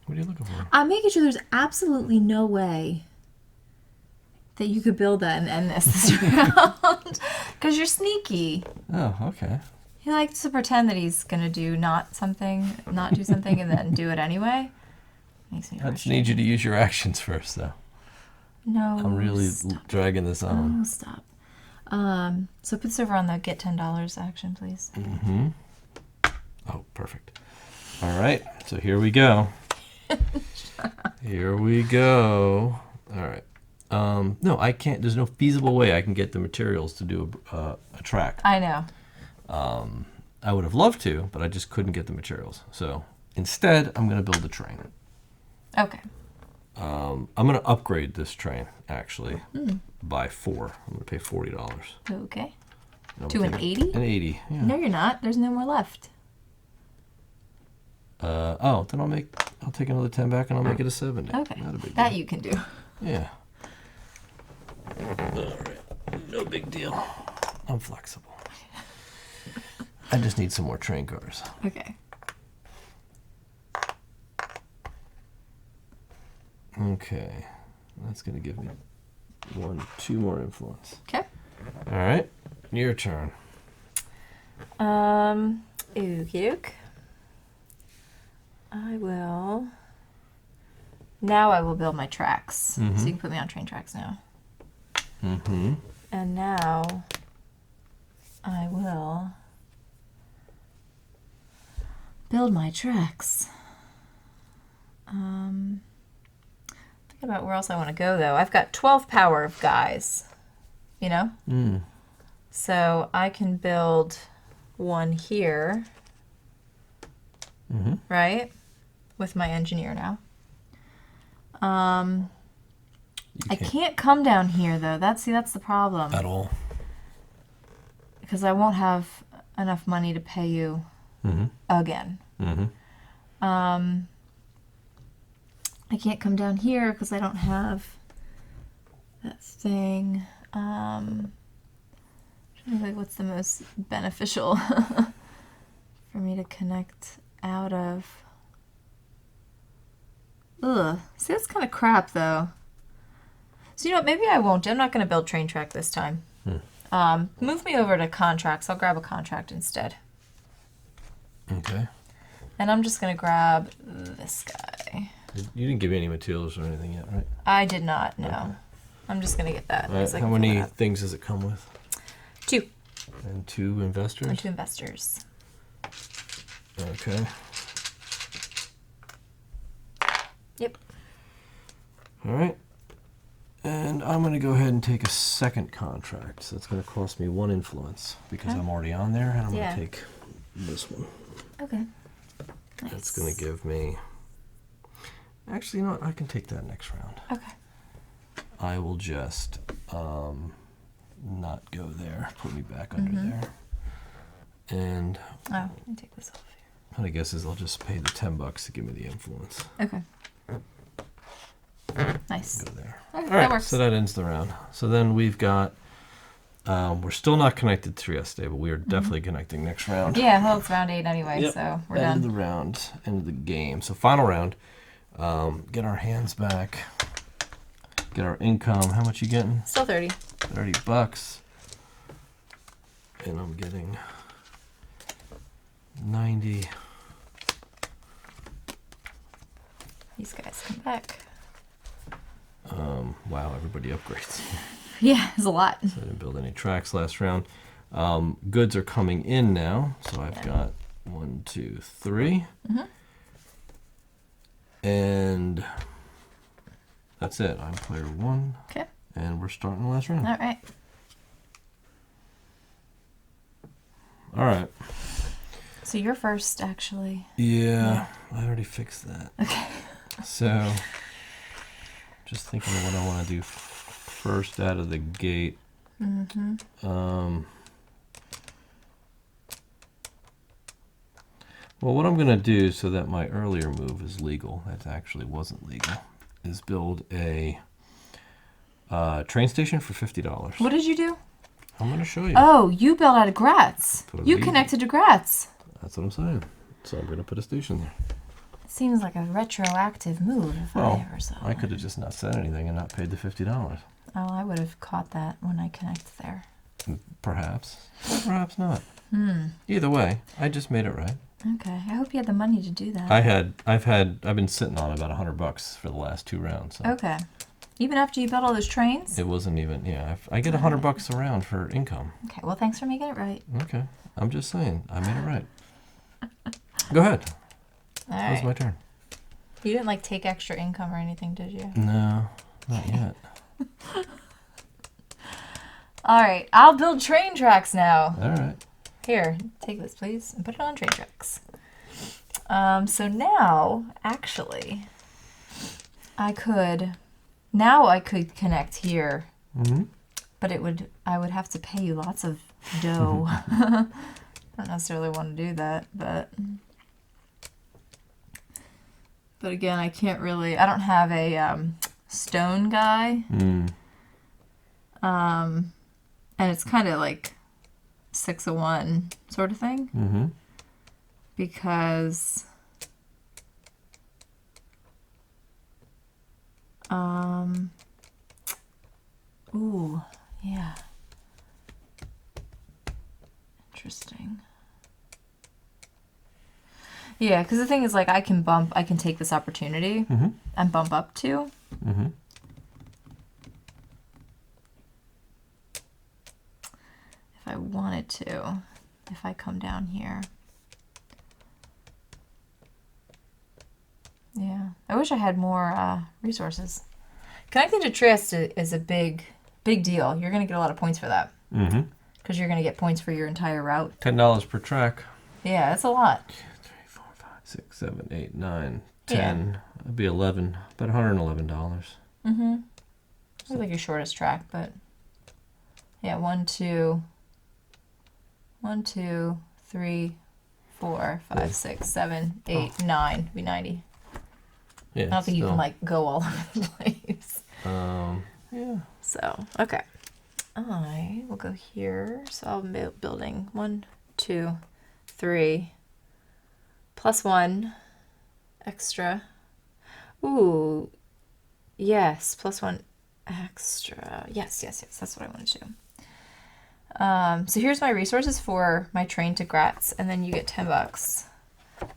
What are you looking for? I'm making sure there's absolutely no way that you could build that and end this round. Because you're sneaky. Oh, okay. He likes to pretend that he's going to not do something, and then do it anyway. Makes me I just frustrated. need you to use your actions first, though. No. I'm really stop. dragging this on. Oh, stop. So put this over on the get $10 action, please. Oh, perfect. All right, so here we go. Here we go. All right. No, I can't. There's no feasible way I can get the materials to do a track. I know. I would have loved to, but I just couldn't get the materials. So instead, I'm going to build a train. Okay. I'm going to upgrade this train, actually, by 4. I'm going to pay $40. Okay. To an 80? An 80, yeah. No, you're not. There's no more left. Then I'll take another 10 back and I'll make it a 70. Okay. Not a big deal. That you can do. Yeah. All right. No big deal. I'm flexible. I just need some more train cars. Okay. Okay. That's going to give me 2 more influence. Okay. All right. Your turn. Okie doke. Now I will build my tracks. So you can put me on train tracks now. Mm-hmm. And now I will build my tracks. Think about where else I want to go, though. I've got 12 power of guys, you know? So I can build one here, right? With my engineer now. I can't come down here, though. That's the problem. At all. Because I won't have enough money to pay you again. I can't come down here because I don't have that thing. Like, what's the most beneficial for me to connect out of? Ugh. See, that's kind of crap, though. So, you know what? Maybe I won't. I'm not going to build train track this time. Move me over to contracts. I'll grab a contract instead. Okay. And I'm just going to grab this guy. You didn't give me any materials or anything yet, right? I did not, no. Okay. I'm just going to get that. All right. How many things does it come with? 2. And 2 investors? And 2 investors. Okay. Yep. All right. And I'm going to go ahead and take a second contract. So it's going to cost me 1 influence because I'm already on there. And I'm going to take this one. Okay. Nice. That's going to give me... Actually, you know what? I can take that next round. Okay. I will just not go there. Put me back under there. And... Oh, let me take this off here. My guess is I'll just pay the $10 to give me the influence. Okay. Nice. Go there. Okay, All that right, works. so that ends the round. So then we've got... we're still not connected to Trieste, but we are definitely connecting next round. Yeah, well, it's round 8 anyway, so we're done. End of the round. End of the game. So final round. Get our hands back. Get our income. How much you getting? Still 30. $30. And I'm getting 90. These guys come back. Wow, everybody upgrades. Yeah, it's a lot. So I didn't build any tracks last round. Goods are coming in now. So I've got 1, 2, 3. And that's it. I'm player 1. Okay. And we're starting the last round. All right. All right. So you're first, actually. Yeah, I already fixed that. Okay. So, just thinking of what I want to do first out of the gate. Well, what I'm going to do so that my earlier move is legal, that actually wasn't legal, is build a train station for $50. What did you do? I'm going to show you. Oh, you built out of Gratz. Put a You lead. connected to Gratz. That's what I'm saying. So I'm going to put a station there. Seems like a retroactive move if I ever saw I could have just not said anything and not paid the $50. Oh, I would have caught that when I connect there. Perhaps. Or perhaps not. Either way, I just made it right. Okay. I hope you had the money to do that. I've been sitting on about $100 for the last 2 rounds. So. Okay. Even after you built all those trains? It wasn't even, I get $100 a round for income. Okay, well, thanks for making it right. Okay. I'm just saying, I made it right. Go ahead. All That was right. my turn. You didn't, like, take extra income or anything, did you? No, not yet. All right, I'll build train tracks now. All right. Here, take this, please, and put it on train tracks. So now, actually, I could connect here, but I would have to pay you lots of dough. I don't necessarily want to do that, but again, I can't really. I don't have a stone guy, and it's kind of like 6 of 1 sort of thing, because ooh, yeah, interesting. Yeah, because the thing is, like, I can take this opportunity and bump up too. If I wanted to, if I come down here. Yeah, I wish I had more resources. Connecting to Trieste is a big deal. You're going to get a lot of points for that. Because you're going to get points for your entire route. $10 per track. Yeah, that's a lot. 2, 3, 4, 5, 6, 7, 8, 9, 10. Yeah. That'd be 11. About $111. It's like your shortest track, but yeah, 1, 2, 3, 4, 5, 6, 7, 8, 9. It'd be 90. Yeah, I don't think you can like go all over the place. Yeah. So, okay. I will go here. So I'll building 1, 2, 3, +1 extra. Ooh, yes, +1 extra. Yes. That's what I want to do. So here's my resources for my train to Graz, and then you get $10.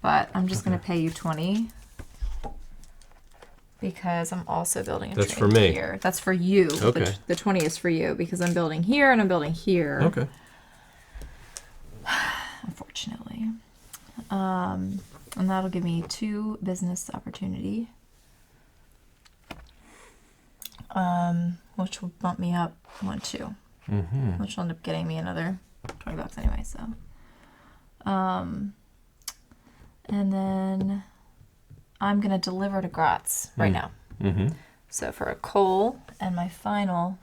But I'm just gonna pay you 20. Because I'm also building a train for me. here. That's for you. Okay. The 20 is for you because I'm building here and I'm building here. Okay. Unfortunately. And that'll give me 2 business opportunity. Which will bump me up 1, 2. Which will end up getting me another $20 anyway, so. And then I'm going to deliver to Graz right now. So for a coal and my final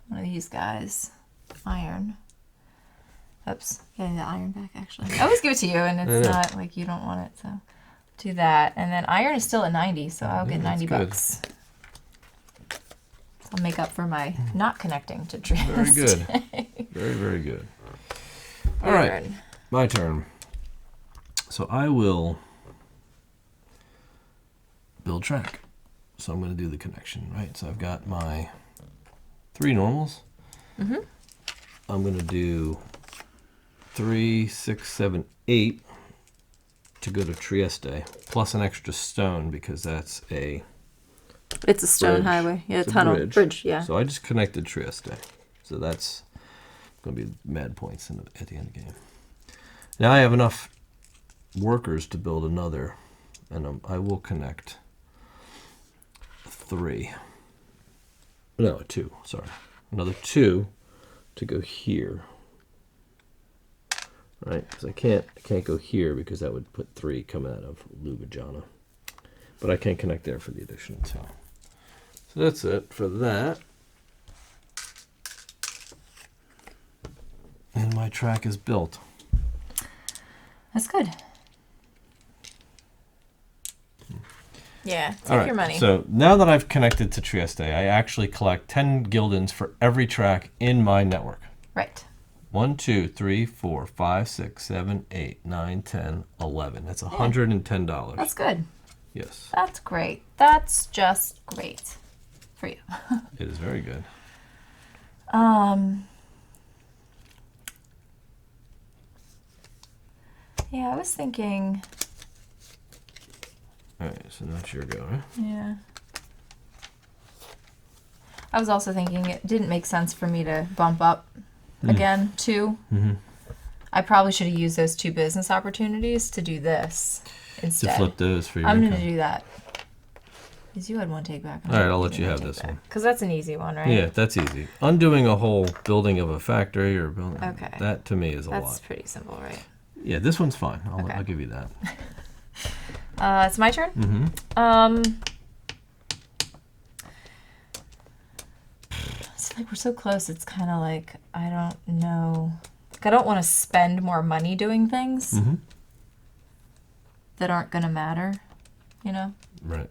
one of these guys, iron. Oops, getting the iron back actually. I always give it to you and it's not like you don't want it, so do that. And then iron is still at 90, so I'll get $90. So I'll make up for my not connecting to Trieste. Very good. Very good. All right, my turn. So I will build track. So I'm going to do the connection, right? So I've got my 3 normals. I'm going to do 3, 6, 7, 8 to go to Trieste, plus an extra stone because that's a It's a stone highway. Yeah, it's tunnel. Bridge, yeah. So I just connected Trieste. So that's going to be mad points at the end of the game. Now I have enough workers to build another, and I will connect 3. No, 2, sorry. Another 2 to go here. Right? Because I can't go here because that would put 3 coming out of Ljubljana. But I can connect there for the additional 2. So that's it for that. And my track is built. That's good. Yeah, take All right, your money. So now that I've connected to Trieste, I actually collect 10 guildens for every track in my network. Right. 1, 2, 3, 4, 5, 6, 7, 8, 9, 10, 11. That's $110. That's good. Yes. That's great. That's just great for you. It is very good. Yeah, I was thinking. All right, so now it's your go, right? Yeah. I was also thinking it didn't make sense for me to bump up again, 2. I probably should have used those 2 business opportunities to do this instead. To flip those for your I'm income. going to do that. Because you had one take back. All right, I'll let you have this one. Because that's an easy one, right? Yeah, that's easy. Undoing a whole building of a factory or building. Okay. That to me is a lot. That's pretty simple, right? Yeah, this one's fine. I'll give you that. It's my turn? Mm-hmm. It's like we're so close. It's kind of like, I don't know. Like, I don't want to spend more money doing things that aren't going to matter, you know? Right.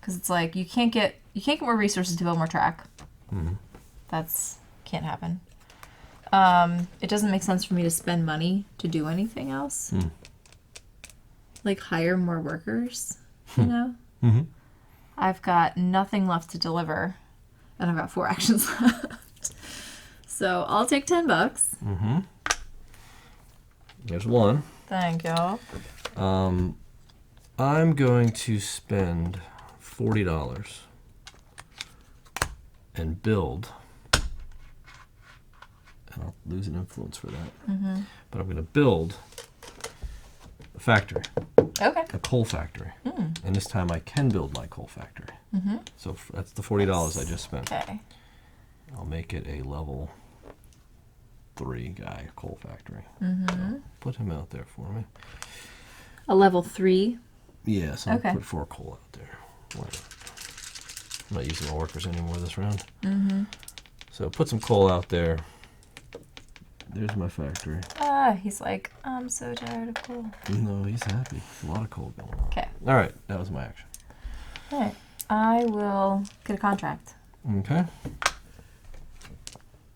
Because it's like you can't get more resources to build more track. Mm-hmm. That's can't happen. It doesn't make sense for me to spend money to do anything else. Like hire more workers, you know? Mm-hmm. I've got nothing left to deliver, and I've got 4 actions left. So I'll take $10. Mm-hmm. There's one. Thank you. I'm going to spend $40 and build, and I'll lose an influence for that, but I'm going to build a factory, Okay. a coal factory, and this time I can build my coal factory. So that's the $40 I just spent. Okay. I'll make it a level 3 guy, coal factory. So put him out there for me. A level 3. Yeah, so I'll Okay. put 4 coal out there. Whatever. I'm not using my workers anymore this round. So put some coal out there. There's my factory. He's like, I'm so tired of coal. No, he's happy. A lot of coal going on. Okay. All right, that was my action. All right. I will get a contract. Okay.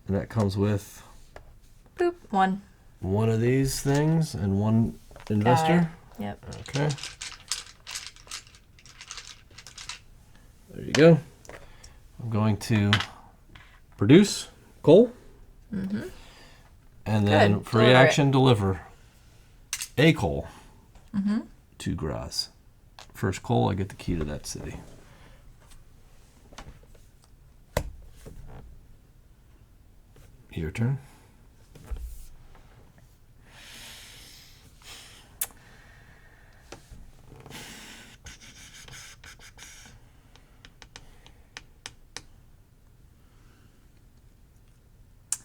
And that comes with Boop. 1. one of these things and one investor. Yep. Okay. There you go. I'm going to produce coal. And then Good. free Deliver action deliver a coal to Graz. First coal, I get the key to that city. Your turn.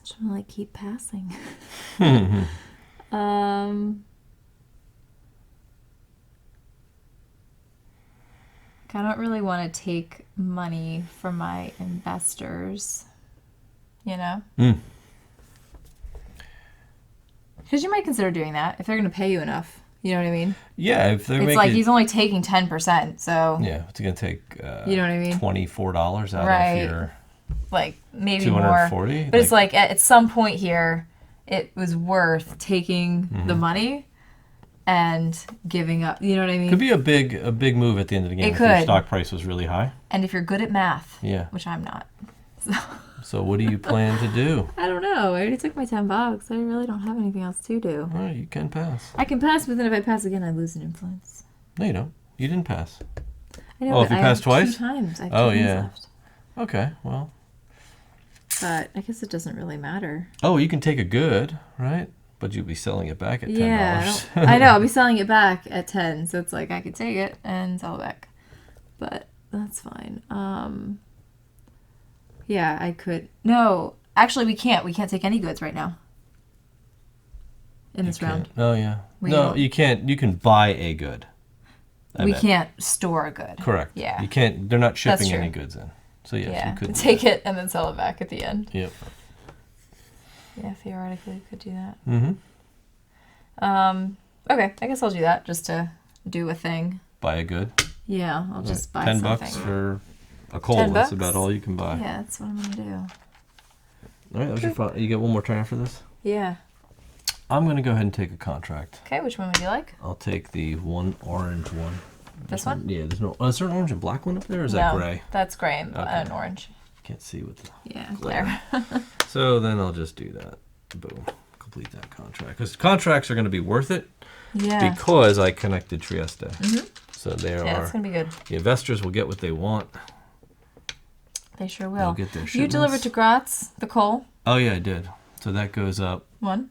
Just want to like keep passing. I don't really want to take money from my investors, you know? Because you might consider doing that if they're going to pay you enough. You know what I mean? Yeah, if they're It's making, like he's only taking 10%, so yeah, it's gonna take you know what I mean? $24 out Right. of your Like maybe more. 240. But it's like at some point here, it was worth taking the money and giving up. You know what I mean? could be a big move at the end of the game It if your could. stock price was really high. And if you're good at math, Yeah. which I'm not. So what do you plan to do? I don't know. I already took my $10. I really don't have anything else to do. All right, you can pass. I can pass, but then if I pass again, I lose an influence. No, you don't. You didn't pass. I know. Oh, but if you I pass have twice? 2 times. I have Oh, 2 hands yeah. left. Okay, well. But I guess it doesn't really matter. Oh, you can take a good, right? But you'll be selling it back at $10. Yeah, I know. I'll be selling it back at 10, so it's like I could take it and sell it back. But that's fine. Yeah, I could. No, actually, we can't. We can't take any goods right now. In this round. Oh, yeah. We No, don't. you can't. You can buy a good. I We meant. can't store a good. Correct. Yeah. You can't. They're not shipping true. any goods in. So yes, Yeah. you could do Take that. it and then sell it back at the end. Yep. Yeah, theoretically, we could do that. Mm-hmm. Okay, I guess I'll do that just to do a thing. Buy a good. Yeah, I'll just buy $10 something. for a coal. $10? That's about all you can buy. Yeah, that's what I'm gonna do. All right, that was your fun. You get one more turn after this. Yeah. I'm gonna go ahead and take a contract. Okay, which one would you like? I'll take the one orange one. This one? Yeah, there's no. Is there an orange and black one up there, or is that gray? That's gray and Okay. and orange. Can't see with the. Yeah, glare. glare. So then I'll just do that. Boom. Complete that contract. Because contracts are going to be worth it Yeah. because I connected Trieste. So there Yeah, are. it's gonna be good. The investors will get what they want. They sure They'll will. get their You shipments. delivered to Graz the coal. Oh, yeah, I did. So that goes up 1.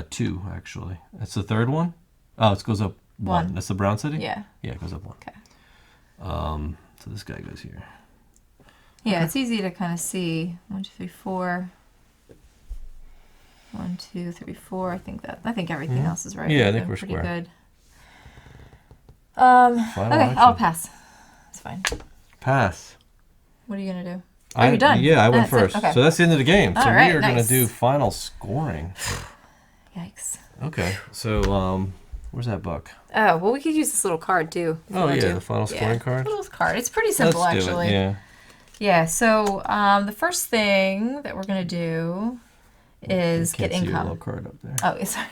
2, actually. That's the third one? Oh, it goes up 1. One. That's the brown city? Yeah. Yeah, it goes up 1. Okay. So this guy goes here. Yeah, Okay. it's easy to kind of see. 1, 2, 3, 4. 1, 2, 3, 4. I think everything else is right. Yeah, I We've think been we're pretty square. good. Okay, action. I'll pass. It's fine. Pass. What are you gonna do? Are you done? Yeah, I went That's it? first. Okay. So that's the end of the game. So All we right, are going to nice. do final scoring. Yikes. Okay. So where's that book? Oh, well, we could use this little card too. if you Oh want yeah, to. the final scoring card. Little card. It's pretty simple, Let's do actually. it. Yeah. Yeah. So the first thing that we're gonna do is get Can't see your income. little card up there. Oh, sorry.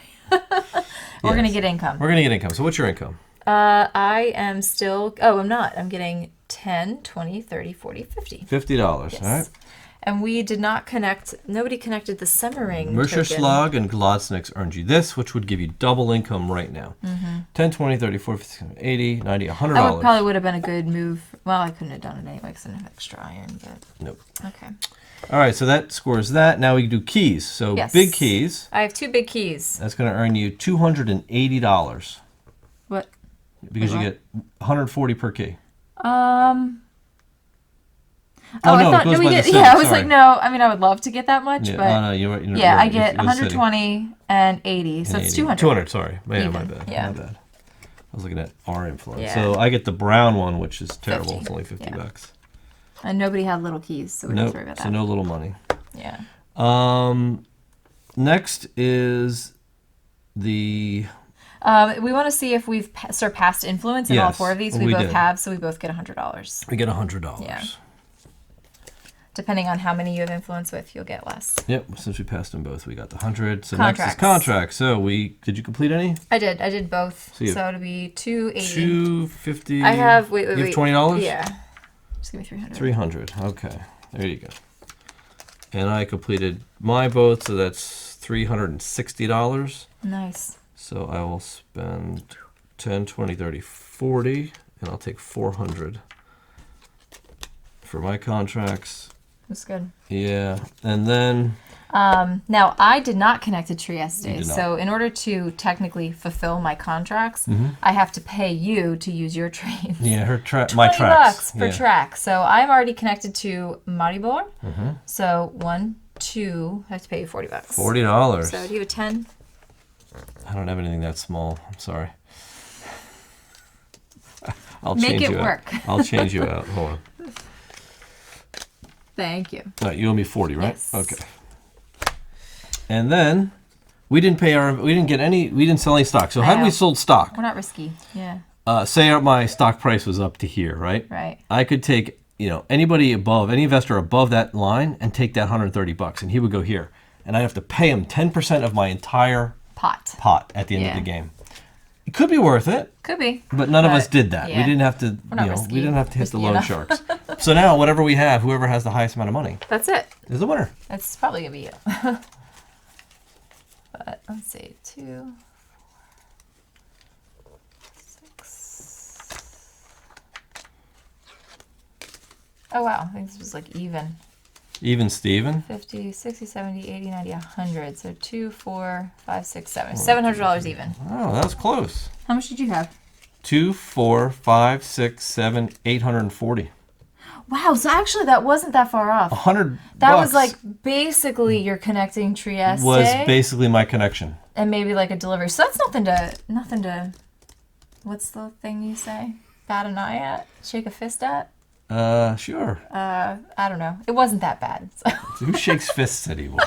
We're gonna get income. We're gonna get income. So what's your income? I am still. Oh, I'm not. I'm getting 10, 20, 30, 40, 50. $50. Yes. All right. And we did not connect. Nobody connected the Semmering Mercer token. Slug and Glodsnicks earned you this, which would give you double income right now. 10, 20, 30, 40, 50, 80, 90, $100. That probably would have been a good move. Well, I couldn't have done it anyway because I didn't have extra iron. But Nope. okay. All right, so that scores that. Now we do keys. So Yes. big keys. I have 2 big keys. That's going to earn you $280 What? because you What? get 140 per key. Oh, I no, it thought goes no, we by the did. city, Yeah, I was sorry. like, no. I mean, I would love to get that much, Yeah, but oh, no, you're right. yeah, I It get was city. 120 and 80, so And it's 80. 200. 200, sorry. Yeah, Even, my bad. yeah. My bad. I was looking at our influence. Yeah. So I get the brown one, which is terrible. 50. It's only 50 Yeah. bucks. And nobody had little keys, so we don't Nope. worry about that. So no little money. Yeah. Next is the We want to see if we've surpassed influence in all Yes, 4 of these. we We both did. have, so we both get $100. we get $100. Yeah. Depending on how many you have influence with, you'll get less. Yep. Since we passed them both, we got the 100. So next is Contracts. contracts. So did you complete any? I did both. So you- So it'll be 280. 250. I have wait. You have wait. $20? Yeah. Just give me 300. 300. Okay. There you go. And I completed my both, so that's $360. Nice. So I will spend 10, 20, 30, 40, and I'll take 400 for my contracts. That's good. Yeah, and then Now, I did not connect to Trieste, did not. so in order to technically fulfill my contracts, I have to pay you to use your trains. yeah, my 20 tracks. bucks per Yeah. track. So I'm already connected to Maribor. So 1, 2, I have to pay you $40. $40. So do you have a 10? I don't have anything that small. I'm sorry. I'll Make change it you work. out. I'll change you out. Hold on. Thank you. All right, you owe me 40, right? Yes. Okay. And then we didn't sell any stock. So I had we know. sold stock, We're not risky. Yeah. say my stock price was up to here, right? Right. I could take, any investor above that line and take that $130 and he would go here. And I'd have to pay him 10% of my entire pot at the end of the game. It could be worth it, Could be. but none of us did that. yeah. We didn't have to, We're not risky. we didn't have to hit the Risky loan enough. sharks. So now whatever we have, whoever has the highest amount of money That's it. is the winner. It's probably going to be you. But let's see. 2, 4, 6. Oh, wow. I think this was like even. Even Steven. 50, 60, 70, 80, 90, 100. So 2, 4, 5, 6, 7. $700 even. Oh, that was close. How much did you have? 2, 4, 5, 6, 7, 840. Wow, so actually that wasn't that far off. $100 That was like basically you're connecting Trieste. was basically my connection. And maybe like a delivery. So that's nothing to, what's the thing you say? Bat an eye at? Shake a fist at? Sure. I don't know. It wasn't that bad. So. Who shakes fists anymore?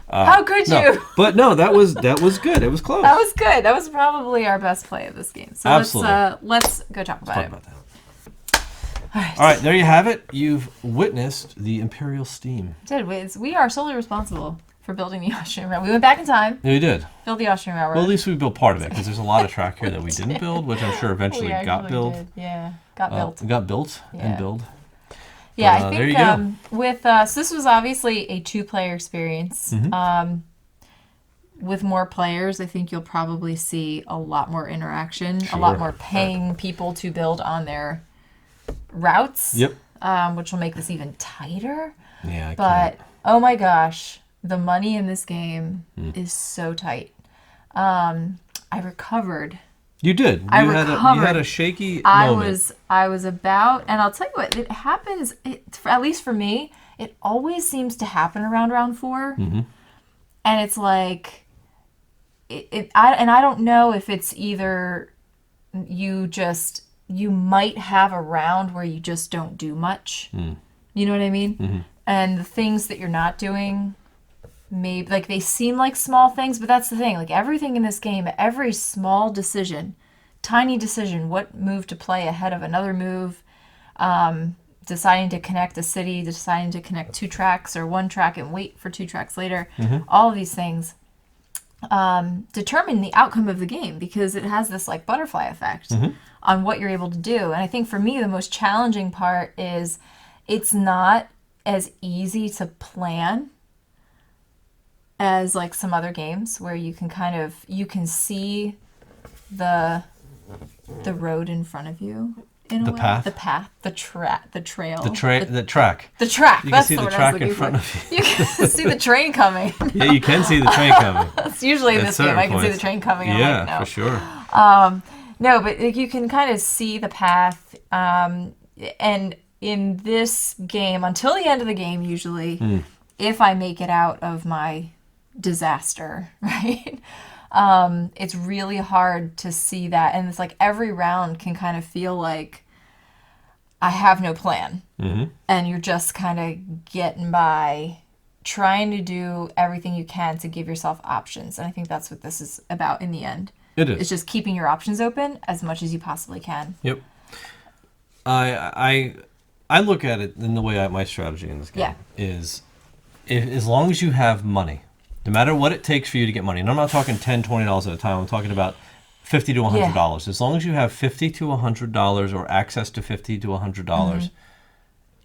How could you? No. But no, that was good. It was close. That was good. That was probably our best play of this game. So Absolutely. let's go talk about Talk it. about that. All right. All right, there you have it. You've witnessed the Imperial Steam. We are solely responsible for building the Austrian Railroad. We went back in time, We did. built the Austrian Railroad. Well, at least we built part of it because there's a lot of track here that we didn't build, which I'm sure eventually We got actually built. did. Yeah, got built. Got built and Yeah. build. Yeah, But, I there you think go. with so this was obviously a 2-player experience. Mm-hmm. With more players, I think you'll probably see a lot more interaction, a Sure. lot more paying people to build on their routes. Yep. Which will make this even tighter. Yeah, I But can't. oh my gosh, the money in this game is so tight. I recovered You did. I You recovered. had a shaky moment. I was about, and I'll tell you what, it happens, at least for me, it always seems to happen around round 4. Mm-hmm. And it's like, I don't know if it's either you might have a round where you just don't do much. Mm. You know what I mean? Mm-hmm. And the things that you're not doing, maybe, like, they seem like small things, but that's the thing. Like, everything in this game, every small decision, tiny decision, what move to play ahead of another move, deciding to connect a city, deciding to connect 2 tracks or 1 track and wait for 2 tracks later, all of these things determine the outcome of the game, because it has this, like, butterfly effect on what you're able to do. And I think for me, the most challenging part is it's not as easy to plan as, like, some other games where you can see the road in front of you. The path? The path. The trail. The track. The track. You can That's see the the word track I was in looking front for. of you. You can see the train coming. Yeah, you can see the train coming. That's usually in At this game. I can see certain the train coming. Yeah, I'm like, no. for sure. No, but, like, you can kind of see the path. And in this game, until the end of the game, usually, if I make it out of my disaster, right? It's really hard to see that. And it's like every round can kind of feel like I have no plan. And you're just kind of getting by, trying to do everything you can to give yourself options. And I think that's what this is about in the end. It is. It's just keeping your options open as much as you possibly can. Yep. I look at it in the way my strategy in this game is, as long as you have money, no matter what it takes for you to get money, and I'm not talking $10, $20 at a time, I'm talking about $50 to $100. As long as you have $50 to $100 or access to $50 to $100,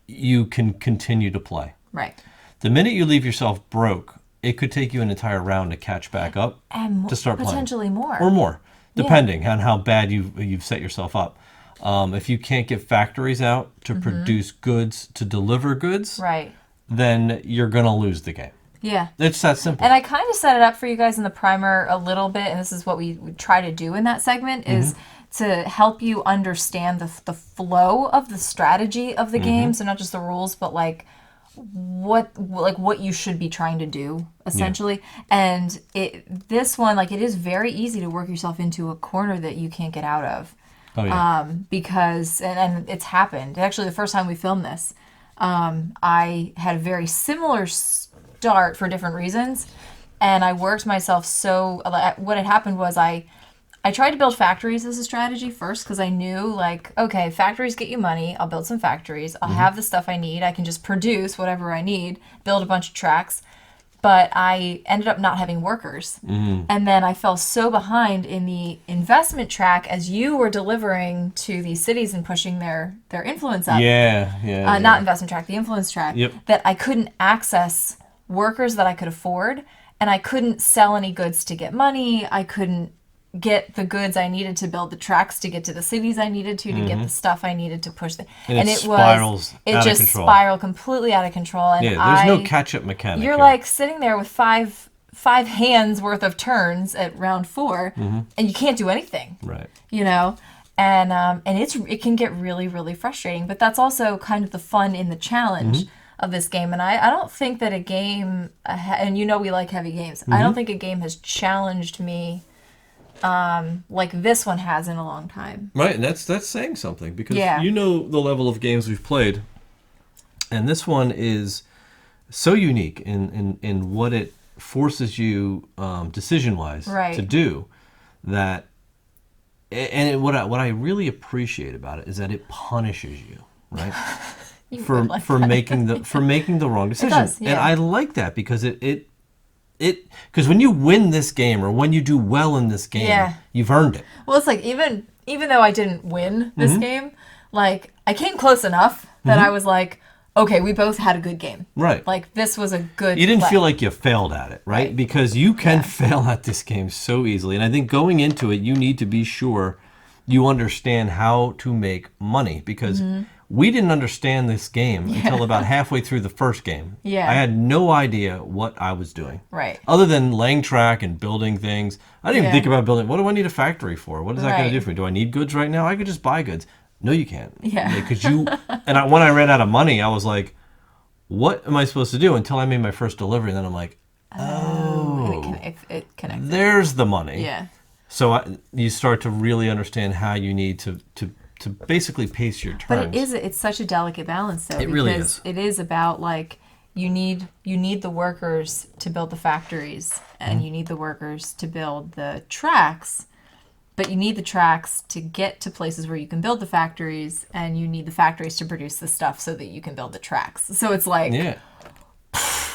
you can continue to play. Right. The minute you leave yourself broke, it could take you an entire round to catch back up And to start playing. potentially more. Or more, depending on how bad you've set yourself up. If you can't get factories out to produce goods, to deliver goods, Right. then you're going to lose the game. Yeah. It's that simple. And I kind of set it up for you guys in the primer a little bit, and this is what we try to do in that segment, is to help you understand the flow of the strategy of the game. So not just the rules, but like what you should be trying to do, essentially. And this one, like, it is very easy to work yourself into a corner that you can't get out of. Oh, yeah. Because, and it's happened. Actually, the first time we filmed this, I had a very similar start for different reasons, and I worked myself what had happened was I tried to build factories as a strategy first, because I knew, like, okay, factories get you money. I'll build some factories. I'll have the stuff I need. I can just produce whatever I need, build a bunch of tracks. But I ended up not having workers. And then I fell so behind in the investment track as you were delivering to these cities and pushing their influence up. Not investment track, the influence track. That I couldn't access workers that I could afford, and I couldn't sell any goods to get money. I couldn't get the goods I needed to build the tracks to get to the cities I needed to get the stuff I needed to push them. And it spirals it out just of control. spiraled completely out of control. And there's no catch-up mechanic. You're here. like sitting there with five hands worth of turns at round 4, and you can't do anything. Right. You know? And it can get really, really frustrating. But that's also kind of the fun in the challenge of this game. And I don't think that a game, and you know we like heavy games, I don't think a game has challenged me like this one has in a long time. Right, and that's saying something, because you know the level of games we've played, and this one is so unique in what it forces you decision-wise to do, that, and what I really appreciate about it is that it punishes you, right? for making the wrong decision. It does, And I like that, because because when you win this game, or when you do well in this game, you've earned it. Well, it's like, even though I didn't win this game, like, I came close enough that I was like, okay, we both had a good game. Right. Like, this was a good You didn't play. feel like you failed at it, right? Because you can fail at this game so easily. And I think going into it, you need to be sure you understand how to make money, because we didn't understand this game until about halfway through the first game. Yeah. I had no idea what I was doing. Right. Other than laying track and building things. I didn't even think about building. What do I need a factory for? What is that going to do for me? Do I need goods right now? I could just buy goods. No, you can't. Yeah. Because when I ran out of money, I was like, what am I supposed to do? Until I made my first delivery. And then I'm like, it connects. There's the money. Yeah. So you start to really understand how you need to basically pace your turns. But it's such a delicate balance, though. It really is. It is about, like, you need the workers to build the factories, and you need the workers to build the tracks, but you need the tracks to get to places where you can build the factories, and you need the factories to produce the stuff so that you can build the tracks. So it's like... Yeah.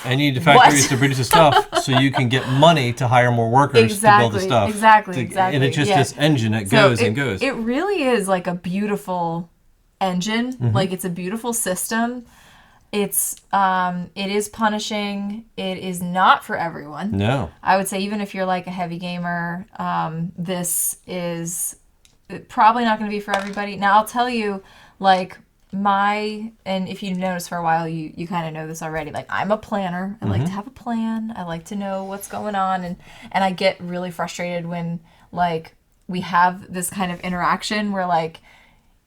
And you need the factories to produce the stuff so you can get money to hire more workers to build the stuff. Exactly. And it's just this engine that goes and goes. It really is like a beautiful engine. Like, it's a beautiful system. It is punishing. It is not for everyone. No. I would say even if you're like a heavy gamer, this is probably not going to be for everybody. Now, I'll tell you, like... and if you notice for a while, you kind of know this already. Like, I'm a planner. I like to have a plan. I like to know what's going on. And I get really frustrated when, like, we have this kind of interaction where, like,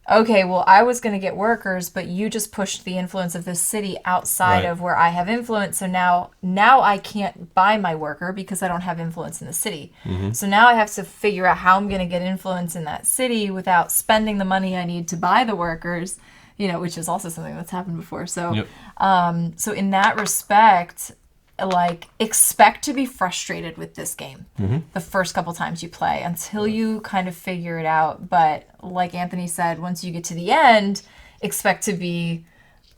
okay, well, I was going to get workers, but you just pushed the influence of this city outside of where I have influence. So now I can't buy my worker because I don't have influence in the city. So now I have to figure out how I'm going to get influence in that city without spending the money I need to buy the workers. Which is also something that's happened before. So, so in that respect, like, expect to be frustrated with this game the first couple times you play until you kind of figure it out. But like Anthony said, once you get to the end, expect to be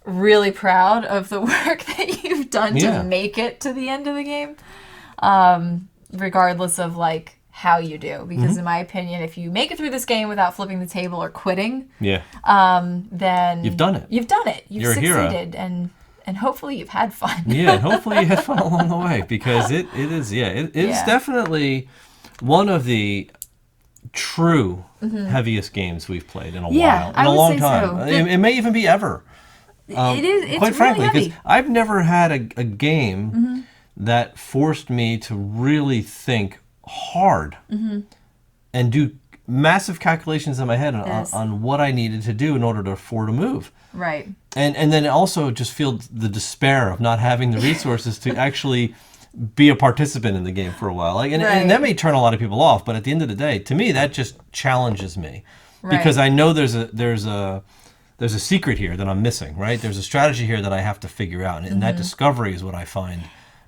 really proud of the work that you've done to make it to the end of the game, regardless of, like, how you do, because in my opinion, if you make it through this game without flipping the table or quitting, then you've done it. You've done it. You've succeeded, a hero. and hopefully you've had fun. Yeah, hopefully you had fun along the way, because it is definitely one of the true heaviest games we've played in a while, in a long time. So. It may even be ever. It is. It's quite frankly, really because I've never had a game that forced me to really think hard and do massive calculations in my head on what I needed to do in order to afford a move. Right. And then also just feel the despair of not having the resources to actually be a participant in the game for a while. Like, and that may turn a lot of people off, but at the end of the day, to me, that just challenges me. Because I know there's a secret here that I'm missing, right? There's a strategy here that I have to figure out, and that discovery is what I find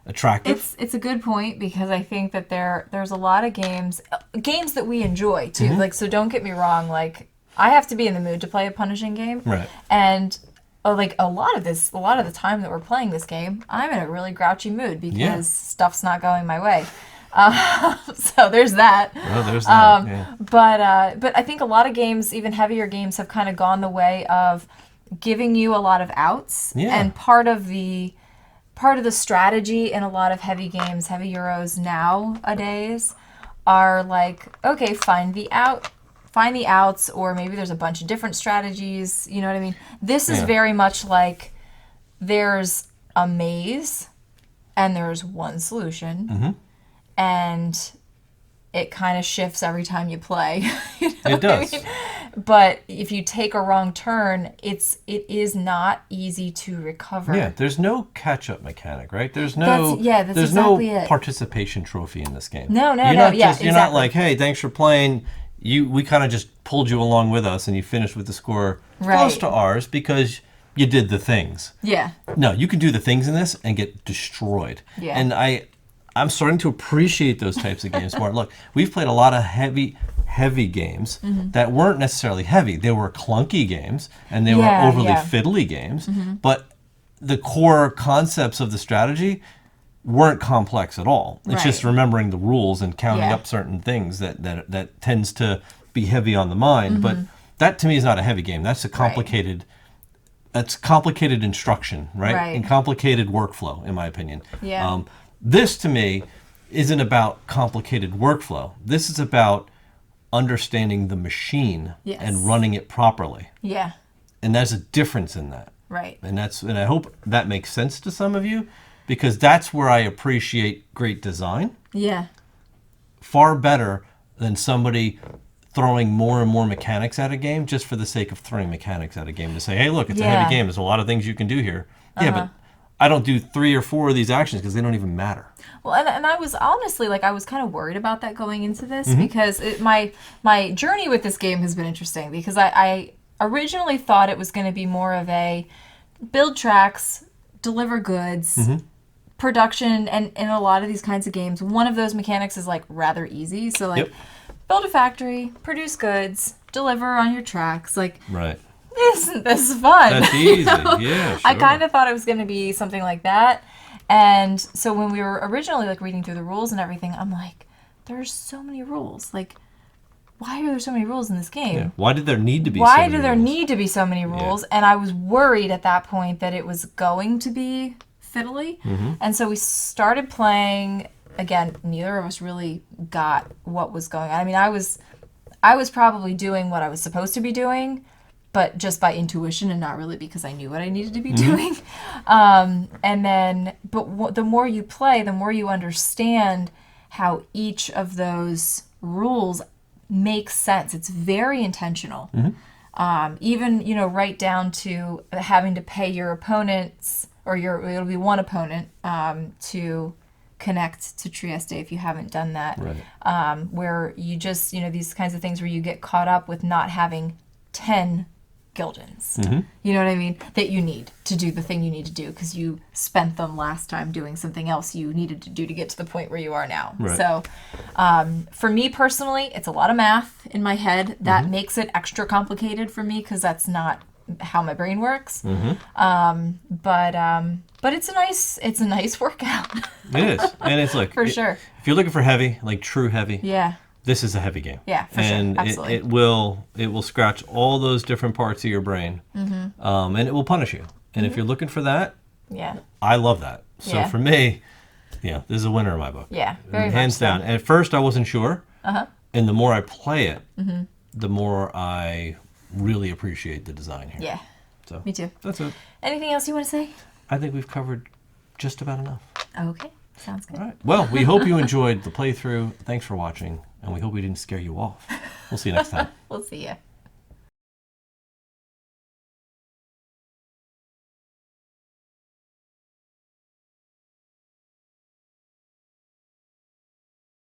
attractive. It's a good point, because I think that there's a lot of games that we enjoy too. Like, so don't get me wrong, like, I have to be in the mood to play a punishing game. Right. And like a lot of the time that we're playing this game, I'm in a really grouchy mood because stuff's not going my way. So there's that. Oh, there's that. But I think a lot of games, even heavier games, have kind of gone the way of giving you a lot of outs. Yeah. And part of the strategy in a lot of heavy games, heavy Euros nowadays, are like, okay, find the outs, or maybe there's a bunch of different strategies. You know what I mean? This is very much like there's a maze and there's one solution, and it kind of shifts every time you play. You know it does. I mean? But if you take a wrong turn, it is not easy to recover. Yeah, there's no catch-up mechanic, right? There's no participation trophy in this game. No. You're not like, hey, thanks for playing. We kind of just pulled you along with us, and you finished with the score close to ours because you did the things. Yeah. No, you can do the things in this and get destroyed. Yeah. And I'm starting to appreciate those types of games more. Look, we've played a lot of heavy games that weren't necessarily heavy. They were clunky games, and they were overly fiddly games. But the core concepts of the strategy weren't complex at all. It's just remembering the rules and counting up certain things that tends to be heavy on the mind. But that, to me, is not a heavy game. That's a complicated... That's complicated instruction, right? And complicated workflow, in my opinion. Yeah. This, to me, isn't about complicated workflow. This is about understanding the machine and running it properly. Yeah. And there's a difference in that. Right. And I hope that makes sense to some of you, because that's where I appreciate great design. Yeah. Far better than somebody throwing more and more mechanics at a game just for the sake of throwing mechanics at a game to say, hey, look, it's a heavy game. There's a lot of things you can do here. Yeah, but I don't do 3 or 4 of these actions because they don't even matter. Well, and I was honestly, like, I was kind of worried about that going into this because my journey with this game has been interesting because I originally thought it was going to be more of a build tracks, deliver goods, production, and in a lot of these kinds of games, one of those mechanics is, like, rather easy. So, like, build a factory, produce goods, deliver on your tracks, like... Right. Isn't this fun? That's easy, yeah, sure. I kind of thought it was going to be something like that. And so when we were originally, like, reading through the rules and everything, I'm like, there's so many rules. Like, why are there so many rules in this game? Yeah. Why did there need to be so many rules? Why do there need to be so many rules? Yeah. And I was worried at that point that it was going to be fiddly. And so we started playing. Again, neither of us really got what was going on. I mean, I was probably doing what I was supposed to be doing, but just by intuition and not really because I knew what I needed to be doing. And then, but the more you play, the more you understand how each of those rules makes sense. It's very intentional. Even, you know, right down to having to pay your opponents, or it'll be one opponent to connect to Trieste if you haven't done that. Right. Where you just, you know, these kinds of things where you get caught up with not having 10 Gildens. You know what I mean? That you need to do the thing you need to do because you spent them last time doing something else you needed to do to get to the point where you are now. Right. So for me personally, it's a lot of math in my head. That makes it extra complicated for me because that's not how my brain works. But it's a nice workout. It is. And it's like, for sure. If you're looking for heavy, like true heavy. Yeah. This is a heavy game. Yeah, for sure. Absolutely. It will scratch all those different parts of your brain, and it will punish you. And if you're looking for that, I love that. So for me, this is a winner in my book. Yeah, very hands down. And at first, I wasn't sure, and the more I play it, the more I really appreciate the design here. Yeah, so me too. That's it. Anything else you want to say? I think we've covered just about enough. Okay, sounds good. All right. Well, we hope you enjoyed the playthrough. Thanks for watching. And we hope we didn't scare you off. We'll see you next time. We'll see you.